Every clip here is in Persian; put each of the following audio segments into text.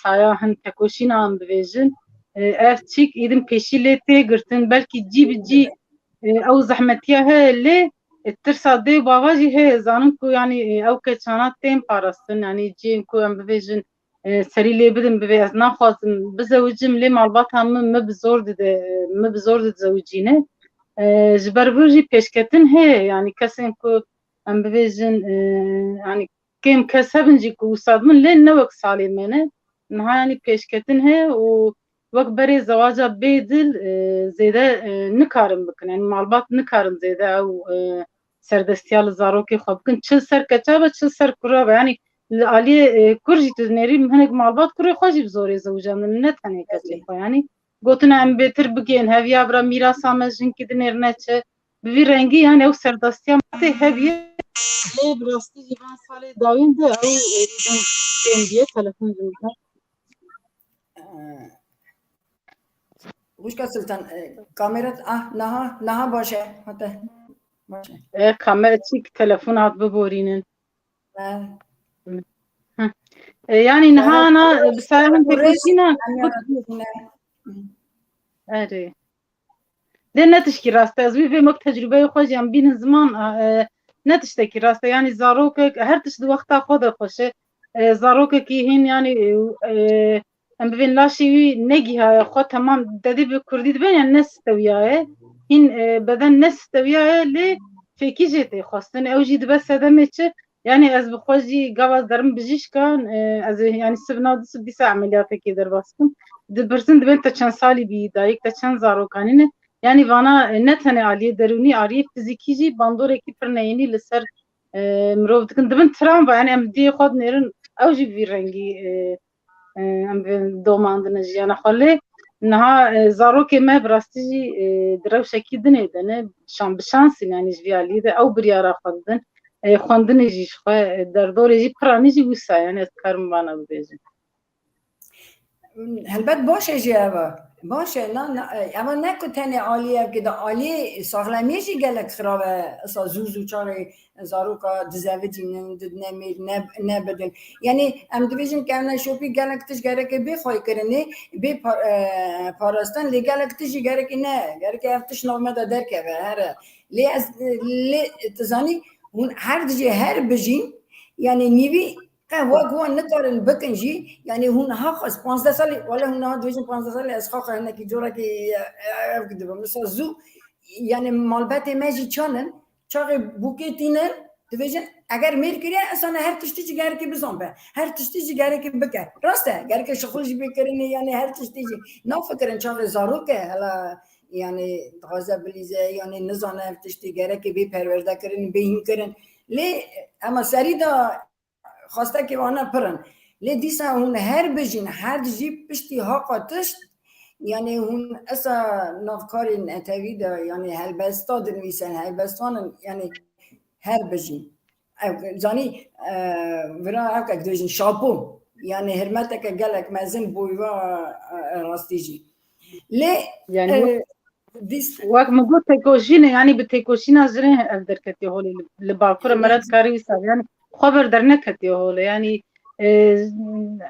سایه هن تکوشین هم بویژن اف چیک ایدن پیشی لیتی گرتن بلکی جی بجی او زحمتیه هه لی ترسا دی باواجی هه زانم کو یعنی او که چانات تیم پارستن یعنی جیم کو ام بویژن سری لی بدم بوی از نخواستم بزوجم لی مالبات هم مبزور ده زوجینه جبر برجی پیشکتن هه یعنی کسی کو ام بویژن یعنی كم كسبن جيكو صادمن لين نوك صالي منه نها يعني پیشکتن هه و وقت بري زواجه بيدل زيده نكارم بكن يعني معلومات نكارم زيده او سردستيال زاروكي خو بكن چل سر كتابه چل سر كرابه يعني علي كرجي تنيري هنك معلومات كري خوجي بزوري زوجان نتني كتي خو يعني قوتنا ام بيتر بگين هاويا برا ميراثا مجن كدنير نچه بوی رنگی يعني او سردستيا مته هاويه ليه براستی جیبان سالی داوین ده او ایدن تنبیه تلفن زنده وش سلطان کامرات نها باشه حتی باشه کامرا چیک تلفن هات ببورینن يعني نهانا بساهم تكوشينا اره ده نتشكي راسته از وی مك تجربه خوش ام بین زمان نتشتكي راسته يعني زاروك هر تشد وقتا خود خوشه زاروك کی هین يعني ام بین لاشی وی نگی ها خود تمام دادی به کردی بین يعني نستویاه هین بدن نستویاه لی فکی جته خواستن اوجی بس دمه چه يعني از بخوجي قبل درم بجيش كان از يعني سبنا دس بديس عمليات كي در باسكم دبرسن دبنت چند سالي بي دايك تا چند زارو كانين يعني وانا نتنه عاليه دروني عاليه فيزيكي جي باندور كي فرنيني لسر مرو دبن ترام يعني ام دي خود نيرن اوجي في رنگي ام دوما عندنا جي انا خلي انها زارو كي ما براستي درو شكي دنه شان بشانس يعني جوالي او بريارا خدن خواندن جیش خواه در دور جی پرانی جی ویسا یعنی از کارم بانا ببیجم هلبت باشه جی باشه نه اما نکو تنه عالیه که دا عالی ساغلمیه جی گلک خرابه اصلا زوزو چاره زاروکا دزاوی جینن دنمیر نبدن یعنی ام دویجن که امنا شوپی گلک تش گرک بخوای کرنه بی پاراستان لی گلک تشی گرک نه گرک افتش نامه دا درکه هر لی تزانی هون هر دیجی هر بجین یعنی نیوی واقعا نکارن بکنجی یعنی هون حقس 15 سالی ولی هون ها دویجن 15 سالی از خاک هنه کی جورا کی افکده مثلا زو یعنی مالبت ماجی چانن چاقی بوکتینن دویجن اگر میر کریه اصلا هر تشتی چی گره کی بزن به هر تشتی چی گره کی بکه راسته گره کی شغلش بکرینه یعنی هر تشتی چی نه فکرن چاقی زارو که حالا یعنی غازه بلیزه یعنی نزانه تشتی گره کی بی پرورده کرن بین کرن لی اما سری دا خواسته که وانا پرن لی دیسا هون هر بجین هر جیب پشتی حقا تشت یعنی هون اصلا نافکاری نتوی دا یعنی هلبستا دنویسن هلبستان یعنی هر بجین زانی ورا اوکا دویجین شاپو یعنی هرمتا که گلک مزن بویوا راستی جی لی يعني وقت ما قلت تكوشينا يعني بتكوشينا زرين أقدر كتي هولي لباكورة مرات كاري وساب يعني خبر درنا كتي هولي يعني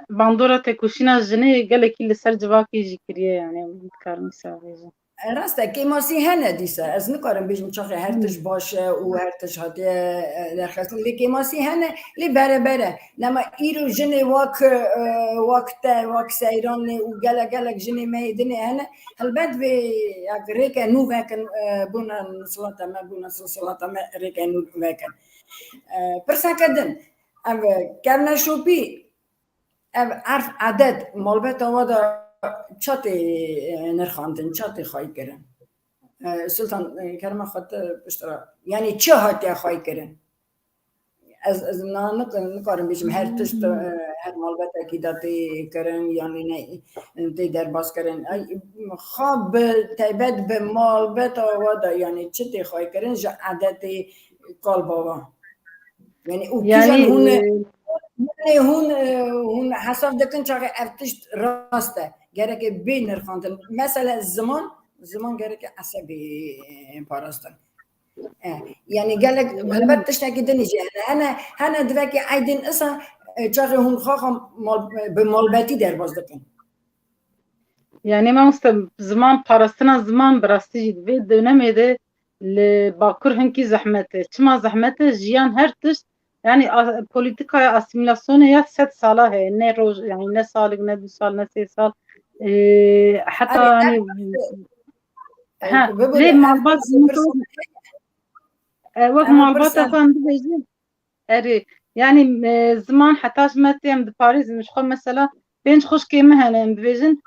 باندورة تكوشينا زني قال كل سر جواكي جكريه يعني متكار مساوي راسته که ماسی هنه دیسه از نکارم بیشم چاخه هرتش باشه و هرتش هاتی درخواست لی که ماسی هنه لی بره نما ایرو جنه وقت سیران و گلک جنه میدنه هنه البته به یک ریکه نو وکن بونا صلاة ما ریکه نو وکن پرسا کدن او کرنا شوپی او عرف عدد مالبت آوادا چاتی نرخاندن چاتی خواهی کرن سلطان کرم خود بشترا یعنی چه هاتی خواهی کرن از نکارم بیشم هر تشت هر مالبت اکیداتی کرن یعنی نه تی در باز کرن خواب تایبت به مالبت آوادا یعنی چه تی خواهی کرن جا عدتی کال بابا یعنی او کیزن هون حساب دکن چاقه افتشت راسته گره که بی نرخاندن مثلا زمان گره که عصبی پاراستن یعنی گلک البته تشتاکی دنیجه هنه دوکی عیدین اصلا چاقی هون خواهم به مالبتی در باز دکن Yani ben zaman parasına zaman براستی ve dönemede li bakur henki zahmete. Çima zahmete jiyan her tişt yani politikaya asimilasyonu ya 7 sala he. Ne roj yani ne salık ne 2 sal ne 3 sal. Hatta yani ha le malbat vak malbat efendi bejim. Eri yani zaman hatta jmetem de Paris müşkol mesela ben خوش keme hanem bejin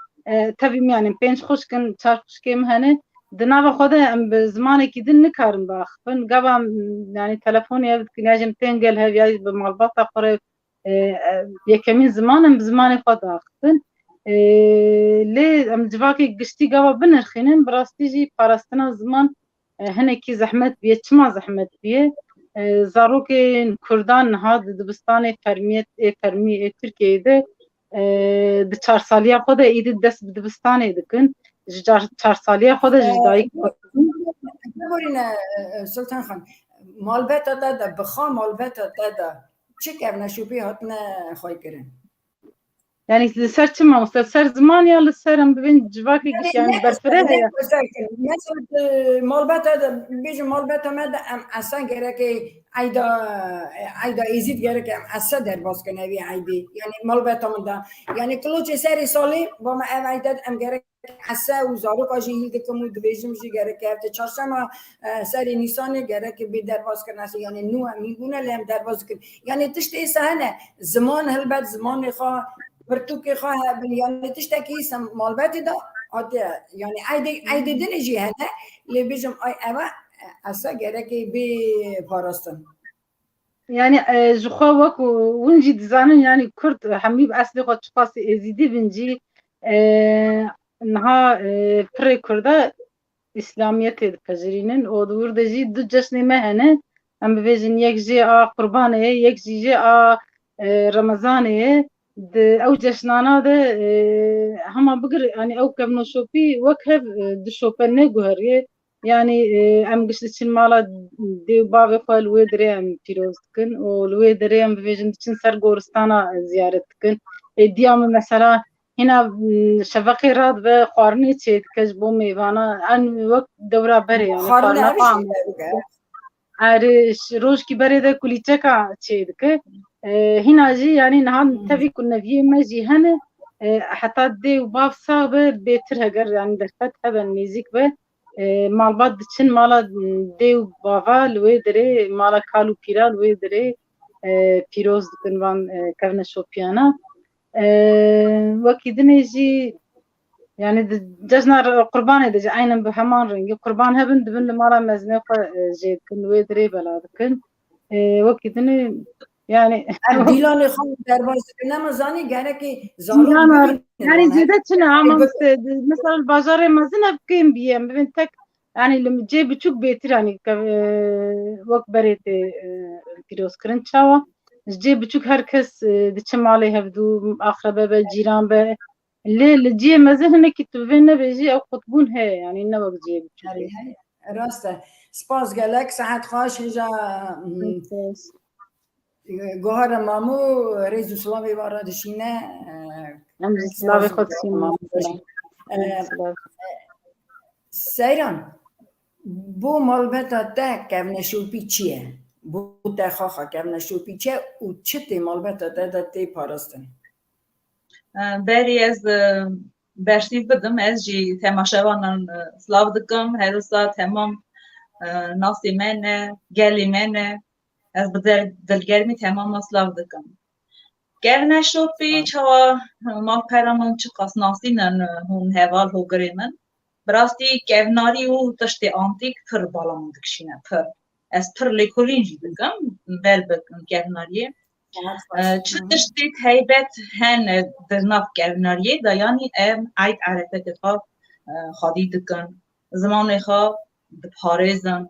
تبیم یعنی پنج خوش کن چهار خوش کم هنه دنیا خود ام به زمانی که دن نکارم باخن قبل یعنی تلفنی ابد که نجم تنقل هویای به مالبات آخره یکمین زمانم به زمانی خود آخن لی ام جواکی گشتی قبل بنرخینن براستی جی پارستنا زمان هنه کی زحمت بیه چما زحمت بیه زاروک کردان هاد دبستان فرمی ترکیه di 4 saliya xwe de êdî dest bi dibistanê dikin ji 4 saliya xwe de ji dayîk ببینه سلطان خان مالبتا دا بخوا مالبتا دا چه کردن شوپی هاتنه خواهی کردن yani li ser çima usta ser zaman ya li ser em bibin civakê giş yani berfire heye mesela مالبتا دا بیجم مالبتا ما دا ام اصلا گرکه ayda ezit gerek ام اصلا در باز کنه وی عیدی یعنی مالبتا من دا یعنی کلوچ سری سالی با ما ام عیدد ام gerek اصلا و زارو کاجی هیل دکمو دویجم جی gerek هفته چهارشنبه سری نیسان gerek بی در باز کنه یعنی نو میگونه لم در باز کنه یعنی تشت ایسه زمان هلبت زمان خواه برتوکی خواه یعنی تشتکی اسم مالبتی دا آده یعنی عیدی دنجی هنه لی بیجم آی اما اصلا gerek بی پاراستن yani ji xwe wekû hûn jî dizanin yani Kurd hemî bi eslê xwe çiqasî êzîdî bin jî niha pirê Kurda İslamiyetê dipejirînin û di wir de jî du ceşnê me hene em bibêjin yek jê a Qurbanê ye yek jî jê a Remezanê ye di ew ceşnana de hema bigir yani ew kevnoşopî wek hev di şopenê guheriye yani em giştî çin mala dêw bavê xwe li wê derê em pîroz dikin û li wê derê em bibêjin diçin ser goristana ziyaret dikin diya min mesela hîna şeveqê radibe xwarinê çê dike ji bo mêvana an wek dewra berê yani xwarina rojkî berê de kulîçeka çê dike hîna jî yani niha tevî ku neviyê me jî hene heta dêw bav sax be bêtir heger yani derfet hebe nêzik be malbat diçin mala dêw bava li wê derê mala kal û pîra li wê derê pîroz dikin van kevne şopiyana wekî dinê jî yani cejna Qurbanê de jî aynen bi heman rengî Qurban hebin dibin li mala mezinê xwe jê dikin li wê derê bela dikin wekî dinê yani دیلان خان در باز نمازانی gerek yani cede çine ama mesela bazarê mezin ev kêm biyem bibin tek yani li cê biçûk bêtir yani wek berê tê pîrozkirin çawa ji cê biçûk her kes diçe malê hevdû axrebe be cîran be lê li ciyê mezin hinekî tu vê nebêjî ew qutbûn heye yani ne wek ciyê biçûk راست سپاس گلک ساعت خواهش اینجا گوهر مامو ریز و سلامی وارا دشینه سلامی خود سیما سیران بو مالبتا تا کفنه شوپی چیه؟ بو تا خواه کفنه شوپی چیه و چه تی مالبتا تا دا تی پارستن؟ بری از برشیف بدم از جی تماشاوانان سلاو دکم هروسا تمام ناسی منه گلی منه از دلگرمی تمام سلاو دکم گرنه شوپی چوا مال پیرامون چقاس ناسینن هون هوال هو گریمن براستی گوناری و تشتی آنتیک پر بالام دکشینه پر از پر لیکولینجی دکم بل بکن گوناریه چه تشتی هیبت هن در ناف گوناریه دا یعنی ام عید عرفه دفا خادی دکن زمان خواه بپارزن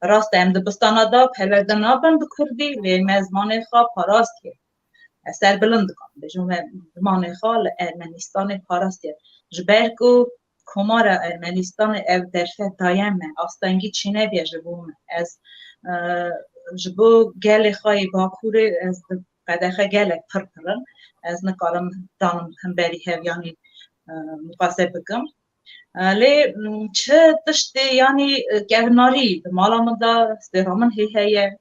راست ام دبستانا دا پلدنا بند کردی و مزمان خواه پاراست که سر بلند کن بجون زمان خواه ارمنستان پاراست که جبرگو کمار ارمنستان او درفه دایم آستانگی چینه بیجه بوم از جبو گل خواهی باکور از قدخه گلک پرپرن از نکارم دانم هم بری هف یعنی مقاسه بکم لی چه تشتی یعنی گوناری مالام دا استرامن هیه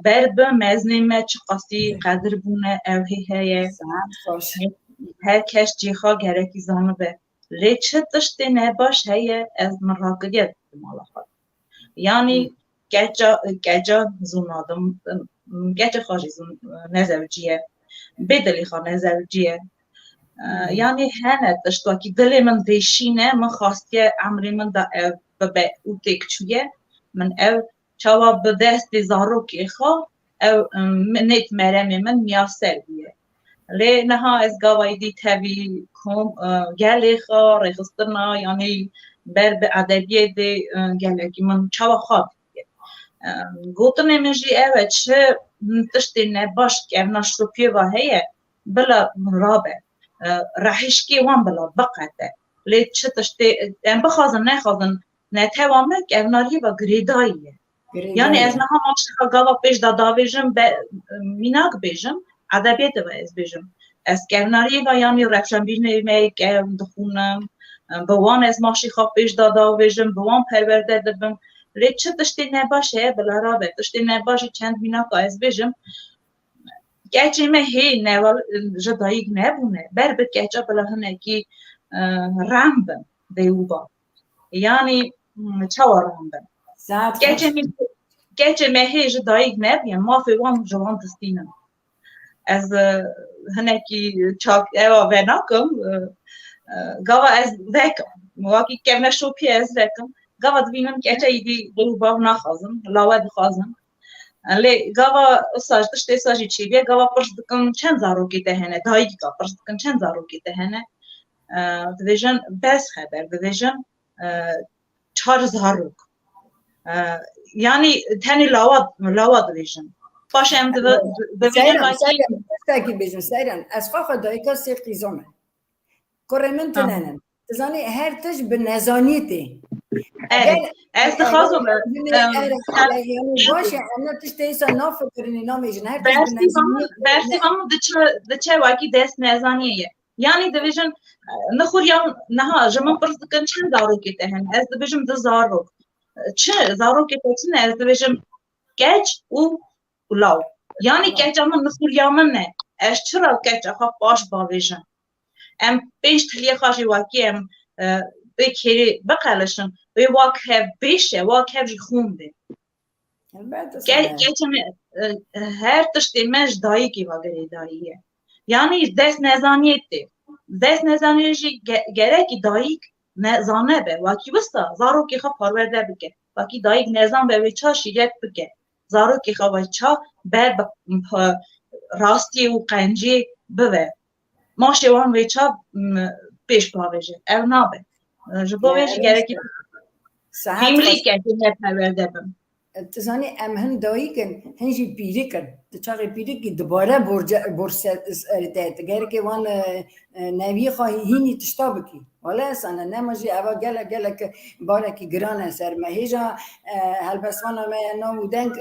برد به مزنیم چه قصی قدر بونه او هیه هر کس جیخا گرکی زانو به لی چه تشتی نباش هیه از مراقبیت مالا خود یعنی گجا زونادم گجا خواهی زون نزوجیه بدلی خواه نزوجیه یعنی هنه داشت که دلی من دیشینه من خواستی عمری من دا به او تکچویه من او چاوا به دست زارو که خواه او نیت مرمی من میاسر بیه لی نها از گاوی دی تاوی کم گلی خواه ریخسترنا یعنی بر به ادبیه دی گلگی من چاوا خواه بیه گوتنه منجی اوه چه تشتی نباش که اوناش رو پیه و هیه بلا رابه راحشکی وان بلا بقته لی چه تشتی ام بخوازن نخوازن نتوامه که اوناری با گریداییه یعنی از نها ماشخا گاوا پیش دادا بیجم میناک بیجم ادبیت و از بیجم از که اوناری و یعنی رفشن بیجنه می که دخونم بوان از ماشخا پیش دادا بیجم بوان پرورده دبم لی چه تشتی نباشه بلا رابه تشتی نباشه چند میناک از بیجم گچه مه هی نوال جدایگ نبونه بر بد گچه بلا هنه کی رمبن دیوبا یعنی چوا رمبن گچه مه هی جدایگ نبیم ما فیوان جوان دستینم از هنه کی چاک ایوا وناکم گاوا از وکم واقعی که نشو پی از وکم گاوا دبینم گچه ایدی دیوبا نخوازم لاود خوازم لی گاوا ساج دشته ساجی چی بیه گاوا پرس دکن چند زاروکی دهنه دایگی گا پرس دکن چند زاروکی دهنه دویژن بس خبر دویژن 4 زاروک یعنی تنی لاواد دویژن باشه ام دویژن باکی بیجن سیران از خواه دایگا سی قیزومه کرمن تننن تزانی هر تش به نزانیتی از خواستم باشه انا تشتیسا نافکرینی نامیجن هر برسی هم دچه واقعی دست نزانیه یعنی دویژن نخوریم نه جمع پرس کن چند زاروکی تهن از دویژن 2 زاروک چه زاروکی تهن از دویژن گچ او لاو یعنی گچ اما نخوریم نه از چرا گچ اخواه باش باویژن ام پیش تلیه خواهی واقعی ام بکری بقلشن به واقع بیشه واقع جی خونده گچم هر تشتی منش دایی کی واقعی داییه یعنی دست نزانیتی دست نزانیشی گرکی دایی نزانه به واقعی بستا زارو کی خواه پرورده بگه واقعی دایی نزان به ویچا شیرک بگه زارو کی خواه ویچا بر راستی و قنجی بوه ماشه وان ویچا پیش باویجه او نابه جبویش گرکی بیملی که نپرورده بم تزانی ام هن دایی کن هنجی پیری کن تچاقی پیری که دوباره برس ارتایت گرکی وان نوی خواهی هینی تشتا بکی ولی اصلا نماجی اوا گله که باره که گرانه سر مهیجا هلبسوانا ما نامو دنگ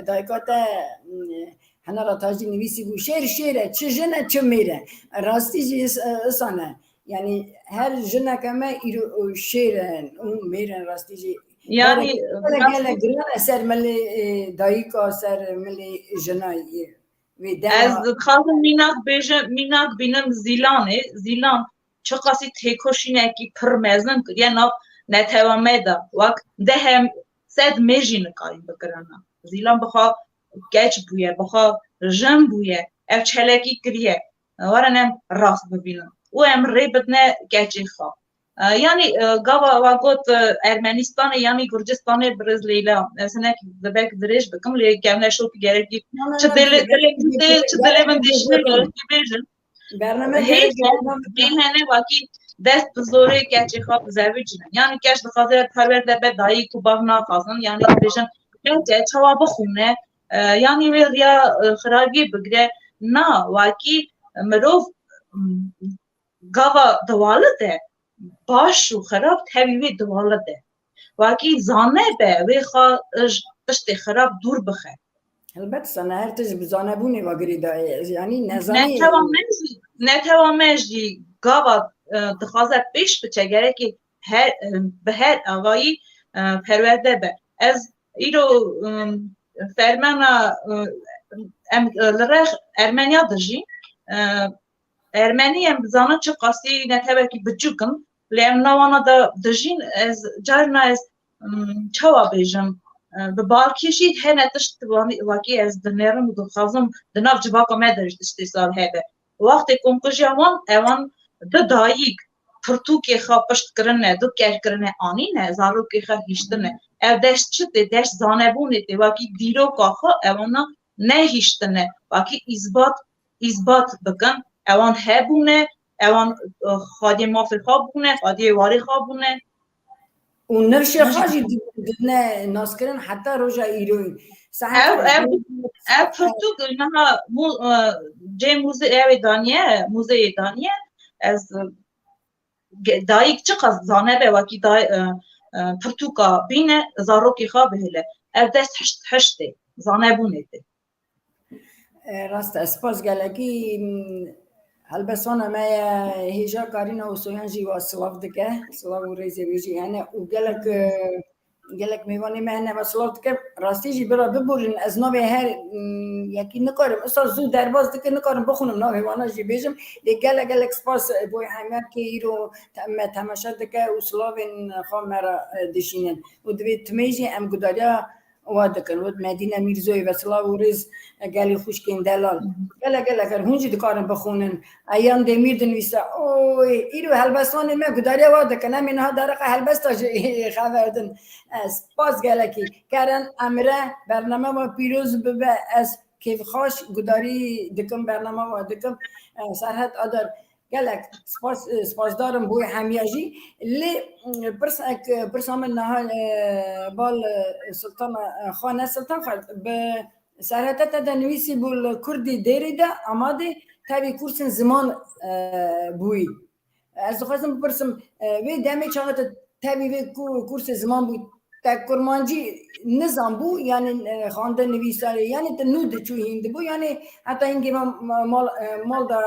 دایکاتا هنه را تاجی نویسی بو شیره چه جنه چه میره راستی جی اصانه یعنی هر جنه که ما ایرو شیرن اون میرن راستی جی یعنی گله گرانه سر ملی دایکا سر ملی جنایی از خواهم میناک بینم زیلان چه قاسی تکوشینه که پرمزن کد یعنی نتوامه دا وقت ده هم سد میجی نکاریم بگرانه زیلان بخواه گچ بویه بخواه جن بویه او چلکی کریه ورنم راست ببینم او هم ریبتنه گچی خواه یعنی گاوا واقعت ارمنستان یعنی گرجستان برزیلا مثلا دبک درش بکم لی گمله شو که گرکی چه دل من دیشنه گرکی بیشن هیچ دیهنه واقعی دست بزرگ گچی خواه زویجینه یعنی گچ بخاطر پرورده به دایی تو باغ نخواستن یعنی بیشن گچه چوا بخونه یعنی ویریا خرابی بگره نه واقعی مروف گاوا دوالده باش و خراب تبیوی دوالده واقعی زانه به وی خواه تشت خراب دور بخه البته سنه هر تج بزانه بونی و گریدا یعنی نزانی نتوامجی گاوا دخوازه پیش بچه گره که به هر آقایی پرورده به از ایرو فرمانا لرخ ارمنیا دجی ارمنی هم بزانه چه قاسی نتوه که بجوکن لیم نوانا دا دجین از جارنا از چوا بیجم به بالکیشید هر نتشت واقعی از دنیرم و دخوازم دناف جواقا مدرش دشتی سال هده وقتی کنکوژی اوان ده داییگ پرتوکی خواه پشت کرنه دو کش کرنه آنی نه زاروکی خواه هیشتنه او دشت چطه دشت زانبونه تی واقعی دیرو که خواه اوانا نه هیشتنه واقعی ایزبات بکن اوان هبونه اوان خادی مافر خواه بونه خادی واری خواه بونه و نرشه خواهی دنه ناس کرن حتی روژا ایروی او پرتوک اینها جه موزه دانیه از دایک چقدر زانه به وکی دای پرتوکا بینه زاروکی خواه بهله او دست هشته زانه بونه ده راست اسپاس گلگی هلبسانه ما هیجا کارینا و سویانجی و سلاف دکه سلاف و ریزی بیجی یعنی و گلک میوانی مهنه و سلاف دکه راستی جی برا ببورین از نوی هر یکی نکارم اصلا زود درباز دکه نکارم بخونم نوی وانا جی بیجم دی گلک سپاس بوی همه که ایرو تماشا دکه و سلافین خواه مرا دشینن و دوی تمیجی ام گداریا وادکن ود مدینه میرزوی و سلاف و ریز گلی خوشکین دلال گله هونجی دکارم بخونن ایام دمیر دنویسه اوی ایرو هلبستان ما گداری وادکن همین ها درقه هلبستا خبردن از پاس گله کی کرن امره برنامه و پیروز ببه از کیف خوش گداری دکم برنامه وادکم سرحد آدر گلک سپاس دارم بوی همیاجی لی پرسامن نها بال سلطان خانه سلطان خالد به سرحدت دنویسی بول کردی دیری ده آماده تابی کورس زمان بوی از خواستم بپرسم وی دمی چاقت تابی وی کورس زمان بوی تا کرمانجی نظام بو یعنی خانده نویساری یعنی تنود چو هنده بو یعنی حتی اینگه مال دا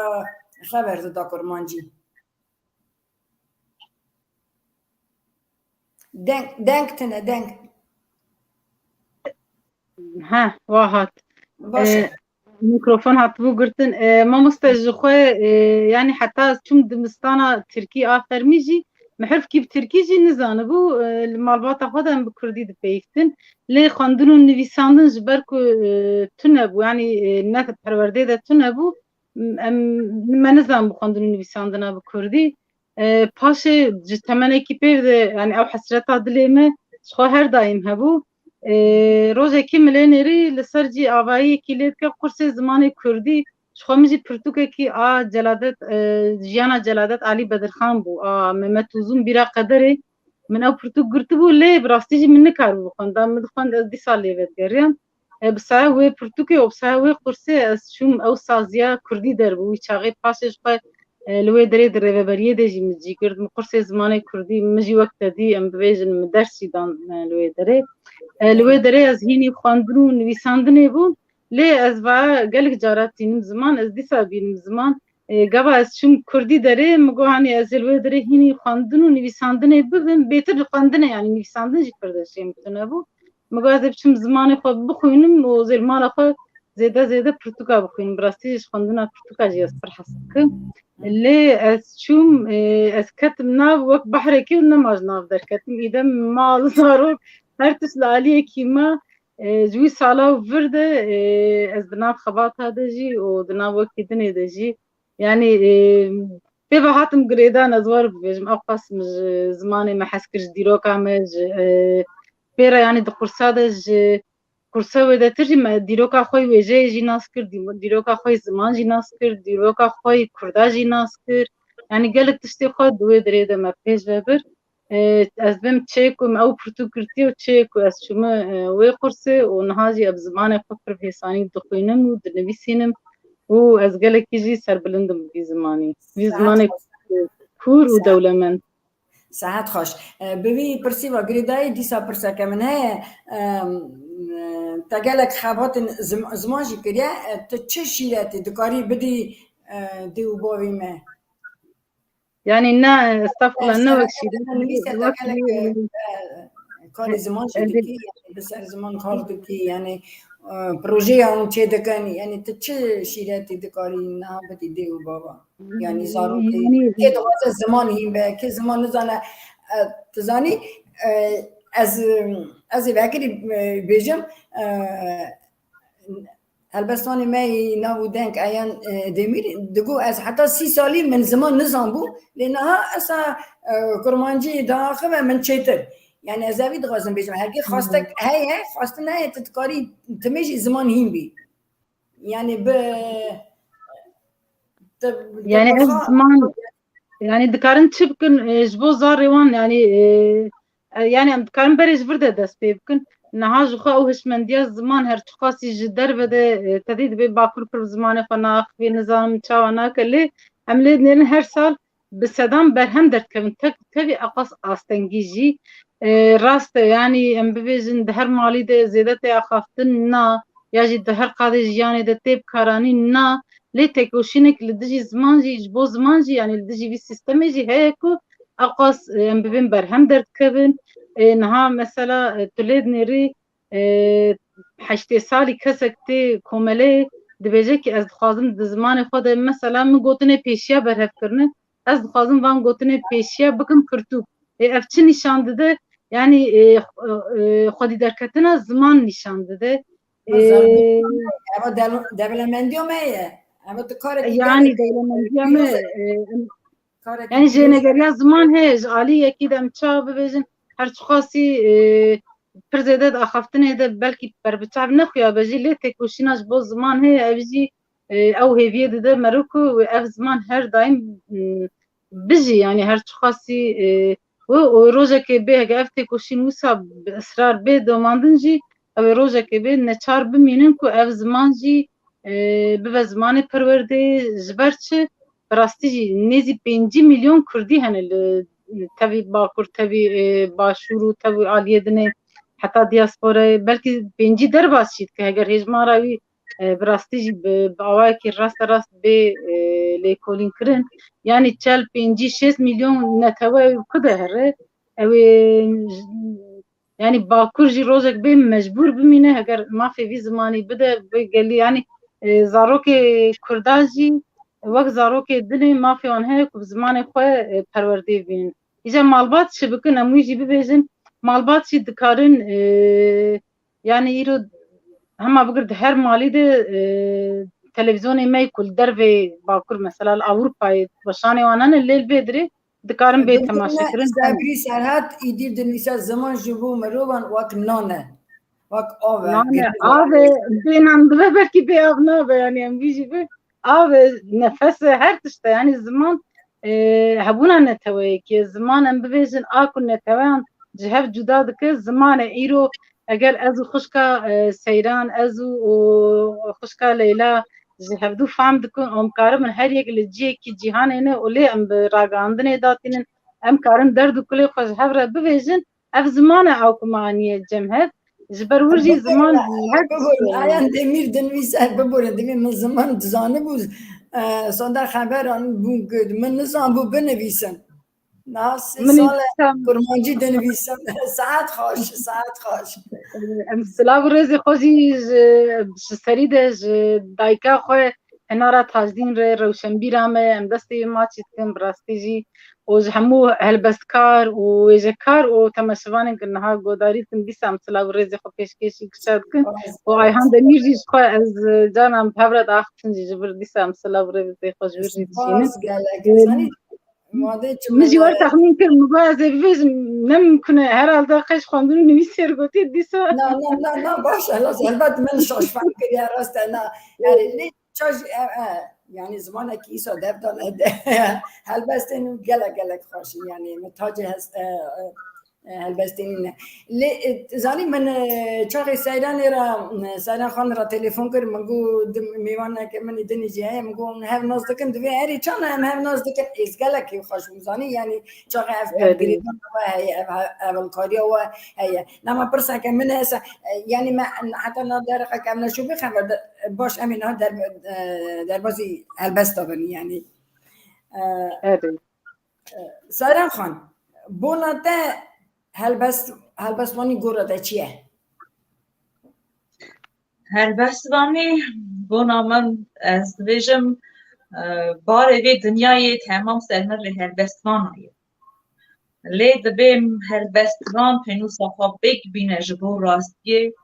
خبر دا کرمانجی دنگ تنه دنگ ها واحد باشه میکروفون هات بو گرتن ما مستجخو يعني حتى چون دمستانا تركي آخر ميجي محرف كيف تركي جي نزانبو المالبات خودم بكردي دبيفتن لي خاندنو نویساندن جبركو تنبو يعني نات پرورده ده تنبو ما نزان بخاندنو نویساندنا بكردي پاشه جتمنه کی پیو يعني او حسرتا دليمه شخو هر دايم هبو روزێکی ملێنێری لەسەرجی ئاواییەکی لێت کە قورسێ زمانی کوردی خۆمژی پرتوکێکی جەلادەت ژیانە جەلادەت علی بەدرخان بوو مەمەد توزوم بیرا قەدەرێ من ئەو پرتوک گرتبوو لێ بڕاستیژی من نکاربوو بخوێندا من دخوێن دیسا لێوێت گەڕیان بسایە وێ پرتوکێ و بسایە وێ قورسێ ئەس چوم ئەو سازیە کوردی دەربووی چاغی پاشێش خۆ لوێ دەرێ درێڤەبەریە دێژی مجی کرد قورسێ زمانی کوردی مژی وەک دەدی ئەم ببێژن دەرسی دان لوێ دەرێ لوی دره از هینی خواندن و نویساندنه بوم لی از و گلک جاراتینم زمان از دیسا بینم زمان گاوا از چون کردی داره مگو هانی از لوی دره هینی خواندن و نویساندنه ببین بهتر خواندنه یعنی نویساندن جی کردش میتونه بو مگو از بچم زمان خود بخوینم و زیر مال خود زیاده پرتوکا بخوینم براستیش خواندن پرتوکا جی از فرحست که لی از چون از کتم ناو وقت بحر کی و نماز ناو در کتم ایدم مال زارو هر تسلالیه کیما جوی سالا ورده از دناب خبات هاده جی و دناب وکی دنه ده جی یعنی بيبا هاتم قريدان ازوار بيجم اوقاس مج زماني ما حسكرش ديروكا مج بيرا يعني دو قرصادج قرصا ودا ترجم ديروكا خوي وجه جي ناس كر ديروكا خوي زمان جي ناس كر ديروكا خوي كردا جي ناس كر يعني قالك تشتي خود دوي دريدا ما بيج ببر از بم تشيكو او برتو كرتي و تشيكو از شما وي قرصي و نهاجي اب زماني فكر في ساني دخوينم و دنبيسينم و از قالك يجي سر بلندم بي زماني كور و دولمن ساعت خوش بوی پرسی و گریدای دیسا پرسا که من هی تگلک خبات زمانجی کریه تو چه شیرتی دکاری بدی دیو باوی مه يعني إنها استغفر الله إنه وكشي نویسه تگلک کاری زمانجی دکی یعنی بسر زمان کار دکی یعنی پروژه هم چه دکنی یعنی تو چه شیرتی دکاری نه بدی دیو بابا یعنی زارو که دوازه زمان هیم به که زمان نزانه تزانی از وکری بیجم البستانی می نبودنک ایان دمیر دگو از حتی 30 سالی من زمان نزان بو لانها اصلا کرمانجی داخل من چیتر يعني ازاوي دغازم بيجم هركي خاصتك هي خاصتنا هي تتقاري تمشي زمان هين بي يعني يعني زمان يعني دكارن تشبكن جبو زاريوان يعني دكارن بريج برده دست بيبكن نها جخا او هشمنديا زمان هر تخاصي جدر بده تديد بي باكر پر زمان فناخ في نظام چاوانا كلي عملي نين هر سال بسدام برهم درد كبن تبي اقص استنجيجي راست يعني ام ببيجن دهر مالي ده زيادت اخافتن نا ياجي دهر قادي جياني ده تيب كاراني نا لي تكوشينك لدجي زمانجي جبو زمانجي يعني لدجي في سيستمجي هيكو اقص ام ببين برهم درد كبن نها مثلا تولید نری 8 سالی کسک تی کومله دبیجه که از خوازم د زمان خود مثلا من گوتنه پیشیا برهف کرنه از خوازم وان گوتنه پیشیا بکم کرتو اف چی نشان داده yani خودی درکتن زمان نشان داده ama developmendiyo me ama تو کار yani developmendiyo yani jenegeriya zaman hej ali yeki dem ça bibêjin her çiqasî pirzêde de axaftinê de belkî berbiçav nexuya bejî lê têkoşîna ji bo ziman heye ev jî ew hêviyê dide meroko û ev ziman her daim bijî yani her çiqasî û rojekê bê hege ev têkoşîn wisa bi israr bê domandin jî ew ê rojekê bê neçar bimînin ku ev ziman jî bibe zimanê perwerdê ji ber çi راستی نزی 5 میلیون کردی هنه تبی باکور تبی باشورو تبی عالیه دنه حتی دیاسپورا بلکه 5 در باز شید که اگر هجما راوی براستی با آوای که راست به لیکولین کرن یعنی 45-6 میلیون نتوه کده هره yani باکور جی روزک به مجبور بمینه اگر ما فی زمانی بده بگلی yani زاروک کردازی وقت زاروک دلی مافیان هست که زمان خواه پرورده بین. ایجا مالبات چه بکن امویجی ببیزن مالبات چی دکارن yani ایرو همه بگرد هر مالی ده تلویزیونی می کل در و باکر مثلا اروپای باشانی وانان لیل بدری دکارن به تماشا کرن. زبری سرحد ایدیر دنیسا زمان جبو مروان وک نانه وک آوه. نانه آوه بینم دوه برکی به آب نابه yani امویجی به آوه نفس هر تشته yani zaman هبونا نتوه که zaman ام ببیزن آکو نتوه جهب جدا دکه zaman ایرو اگر ازو خوشکا سیران ازو خوشکا لیلا جهب دو فهم دکن ام کارم هر یک لجیه کی جهان اینه اولی ام راگاندنه داتینن ام کارم درد کلی خوش هف را ببیزن اف zaman آکو معنیه جمهد جبرورجی زمان آیان دمیر دنویسه ببوره دمیر من زمان دزانه بود sonda خبران بود من نزان بود بنویسم نه 3 سال کرمانجی دنویسم ساعت خوش امثلا روزی خوشی سرید دایکا خو هنارا تاجدین روشنبیرامه ام دستی ما چیتکم براستی جی و همو هلبستکار و ویژکار و تماشوانن که نها گوداری تن دیسا امثلا روزی خو پیشکشی کشاد کن و آیهان دمیر جیش خو از جانم پبرد آختن جی جبر دیسا امثلا روزی خوش ورزی دشینه مجی ور تخمین کرد مبازه بیز نمیکنه herhalde قش خواندن نویسیر گوتی دیسا نه باشه البته من شاش فکری راست نه یعنی چاش yani زمانه که ایسا دفتان البته گلک خوشی yani متاج هست هلبستینه لی زانی من چاقی سیران را سیران خان را تلفن کرد مگو میوانه که من دنی جایی مگو هف ناز دکن دوی هری چان هم هف ناز دکن ازگله که خوشم زانی یعنی چاقی اف گریدان و هی اول کاری و هی نما پرسه که من هست یعنی ما حتی نادر که من شو بخوام باش امین ها در بازی هلبست دارن یعنی سیران خان بوناته هلبستوانی گوره چیه؟ هلبستوانی بونا من از دویجم باره دنیای تمام سلمر لی هلبستوانایی لی دبیم هلبستوان پنو صفا بیگ بینه جبو راستیه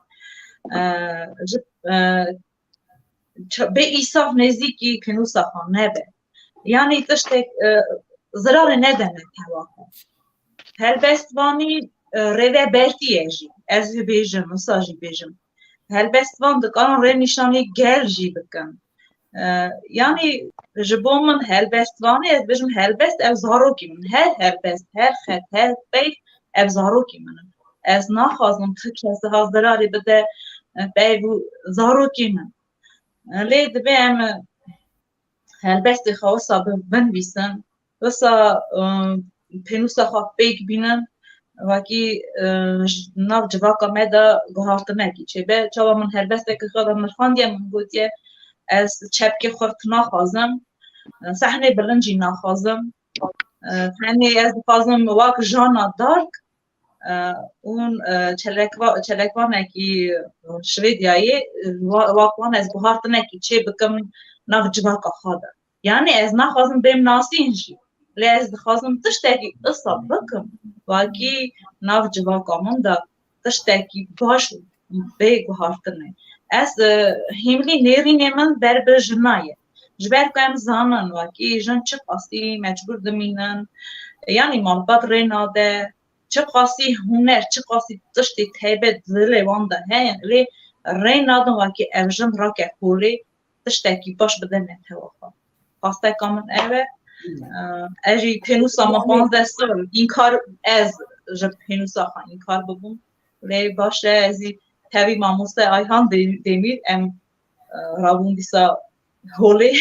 به ایصاف نزدیکی پنو صفا نبه یعنی تشتک ضرار ندنه تواقع هلبستوانی روی برتیه جی از بیجم مساجی بیجم هلبستوان دکان روی نشانی گل جی بکن یعنی جبو من هلبستوانی از بیجم هلبست او زاروکی من هر هلبست هر خط هر بیت او زاروکی من از نخوازم کسی ها ضراری بده بیگو زاروکی من لید بیم هلبست خواستا بنویسن وسا پنوسا خواه بیگ بینن وکی ناو جواکا مدا گوهارتنه کی چه به چاوا من هلبسته که خودم مرخاندیم من گوتیه از چپکی خورت نخوازم صحنه برنجی نخوازم صحنه از خوازم واک جانا دارک اون چلکوانه کی شویدیایی واکوان از گوهارتنه کی چه بکم ناو جواکا خواده یعنی از نخوازم بیم ناسی اینجی لیز خواستم تشتکی اصاب بکم واقعی ناو جواکامون دا تشتکی باش بیگو هافتنه از هملی نیرینه من در به جنایه جبر کنم زانن واقعی جن چه قاسی مجبور دمینن یعنی مالبات ریناده چه قاسی هنر چه قاسی تشتی تیبه دلی وانده هین لی ریناده واقعی اوجن راکه کولی تشتکی باش بدنه تواقع قاسته کامن اوه اجی پنوسا ما 15 سال این کار از جب پنوسا خان این کار ببون لی باشه ازی تاوی ماموسه آیهان دیمیر ام رابون دیسا هولی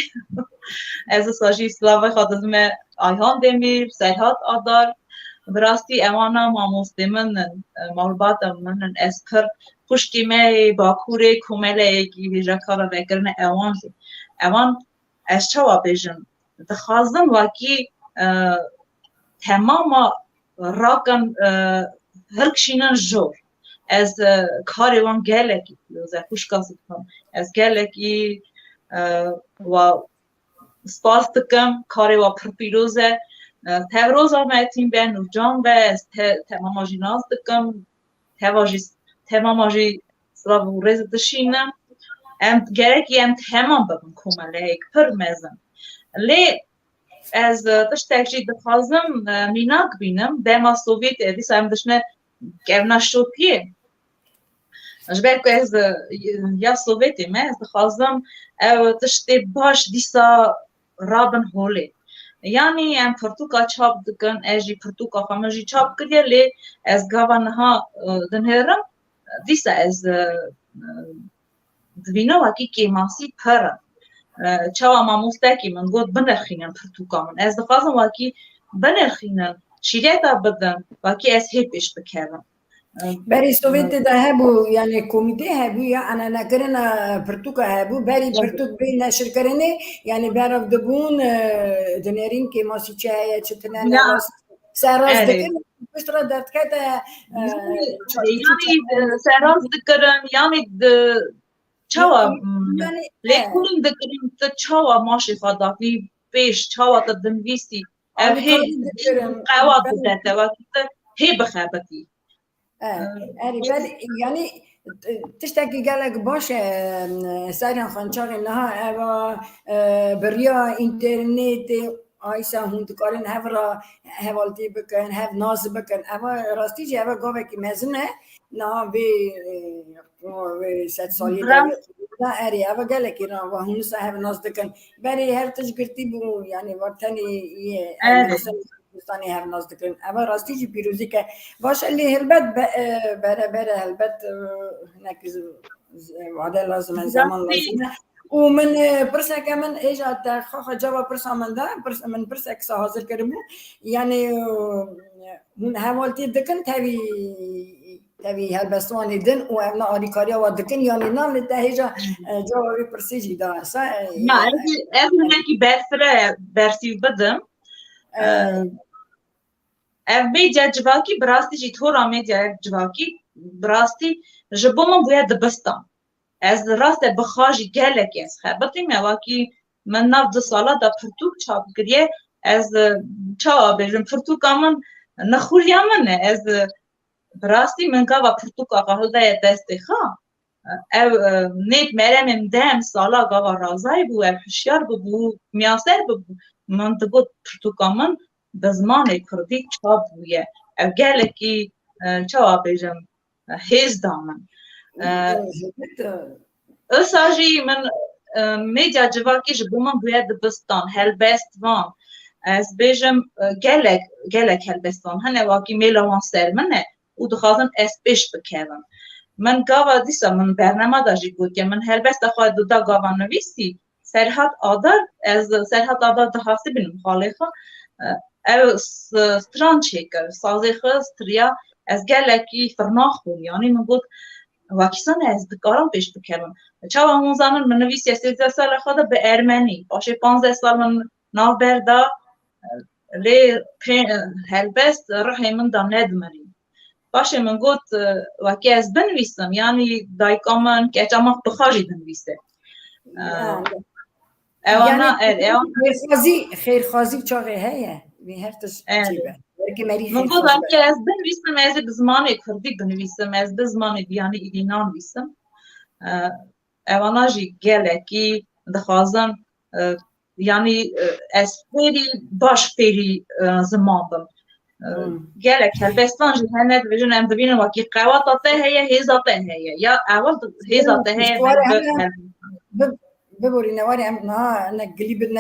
از ساجی سلاوی خاطرم آیهان دیمیر سیحات آدار براستی امانا ماموس دیمنن مالبات منن از پر خوشکی می باکوره کومله ایگی ویجا کارا بکرن اوان از چوا بیجن دخوازم واقعی تمام راکن هرکشینن جور از کاری وان گلکی پیروزه خوشکاسی کنم از گلکی و سپاس دکم کاری و پر پیروزه تفروز آمدیم به نوجان و از تمام آجی ناز دکم تمام آجی سلاب و ریز دشینم گرکی تمام بکن کماله ایک پر مزن لی از تشتکجی دخوازم میناک بینم دما سوویت دیسا هم دشنه گرنا شوپیه جبر که از یا سوویتی من از دخوازم تشتی باش دیسا رابن هولی یعنی ام پرتوکا چاپ دکن اجی پرتوکا خامجی چاپ کردی لی از گوانها دنهرم دیسا از دوینا وکی که ماسی پرم چاوا ماموستاکی من گفت بنرخینن پرتوکامن از دخوازم واکی بنرخینن شیرتا بدن واکی از هیپش بکردم بری سوویت ده هبو یعنی کمیته هبو یا انا نکرنا پرتوکا هبو بری پرتوک بی نشر کرنه یعنی براف دبون دنیرین که ماسی چه چتنه نراس سراز دکن بشترا درد کتا یعنی سراز دکرن یعنی چاوا لیکورن دکریم تا چاوا ماشی خدافی پیش چاوا تا دنویسی اوهی قواد دکته وقتی تا هی بخبتی یعنی تشتکی گلک باشه سریان خانچاقی نها اوا بریا اینترنت آیسا هوند کارن هف را حوالتی بکن هف ناز بکن اما راستی جه اوا گوه که مزنه نه به 100 سالی نه اری اوا گله کی نه و هنوز هف ناز دکن بری هر تشگرتی بو یعنی وقتی یه Kurdistanê hevnaz dikirin ev rastî jî pîrozîke baş lê helbet bere helbet hinek wade lazim e zaman lazim e û min pirseke min êja te xaxa ceva pirsa min de min pirsek sa hazir kiribû yani hûn hevaltî dikin tevî helbestwanê din û ev na alîkariya wa dikin yanî nan li te hêja ceva wê pirsê jî da ez hinekî berfire bersîv bidim ev medya civakî bi rastî jî tora medyaya civakî bi rastî ji bo min bûye dibistan ez rast e bixwe jî gelekî ez xebitîm evakî min nav 2 sala da pirtûk çap kiriye ez çawa bêjim pirtûka min nexûriya min e ez bi rastî min gava pirtûka qehildeye destê xwe ev nêk meremên dem sala gava razayî bû ev hişyar bibû miyaser bibû min digot pirtûka min bi zimanê Kurdî çap bûye ev gelekî çawa bêjim hêz da min îsa jî min medya civakî ji bo min bûye dibistan helbestvan ez bêjim gelek helbestvan hene wakî mêla wan ser min e û dixwazin ez pêş bikevim min gava dîsa min bernema da jî gotiye min helbesta xwe duda gava nivîsî Serhat Adar ez Serhat Adar dihasî bînim xalê xwe ev stran çêkir sazê xwe striya ez gelekî firna xwîn yanî min got wakîsan ez dikarim pêş bikevim çawa hûn zanin min nivîsiye 13 sala xwe de bi ermenî paşê 15 sal min navber da lê helbest rihê min da nedmirî paşê min got wakî ez binivîsim yanî dayika min keça min bixwe jî dinivîse ewana xêrxwazî çaxê heye wê her tişt çêbe min got wakî ez binivîsim ez ê bi zimanê Kurdî binivîsim ez bi zimanê biyanî îdînan nivîsim ewana jî gelekî dixwazim yanî ez fêrî baş fêrî ziman bim gelek helbestvan jî hene dibêjin em dibînin wakî qewata te heye hêza te heye ya ewil hêza te heye ببوري نواري أنا قليب إن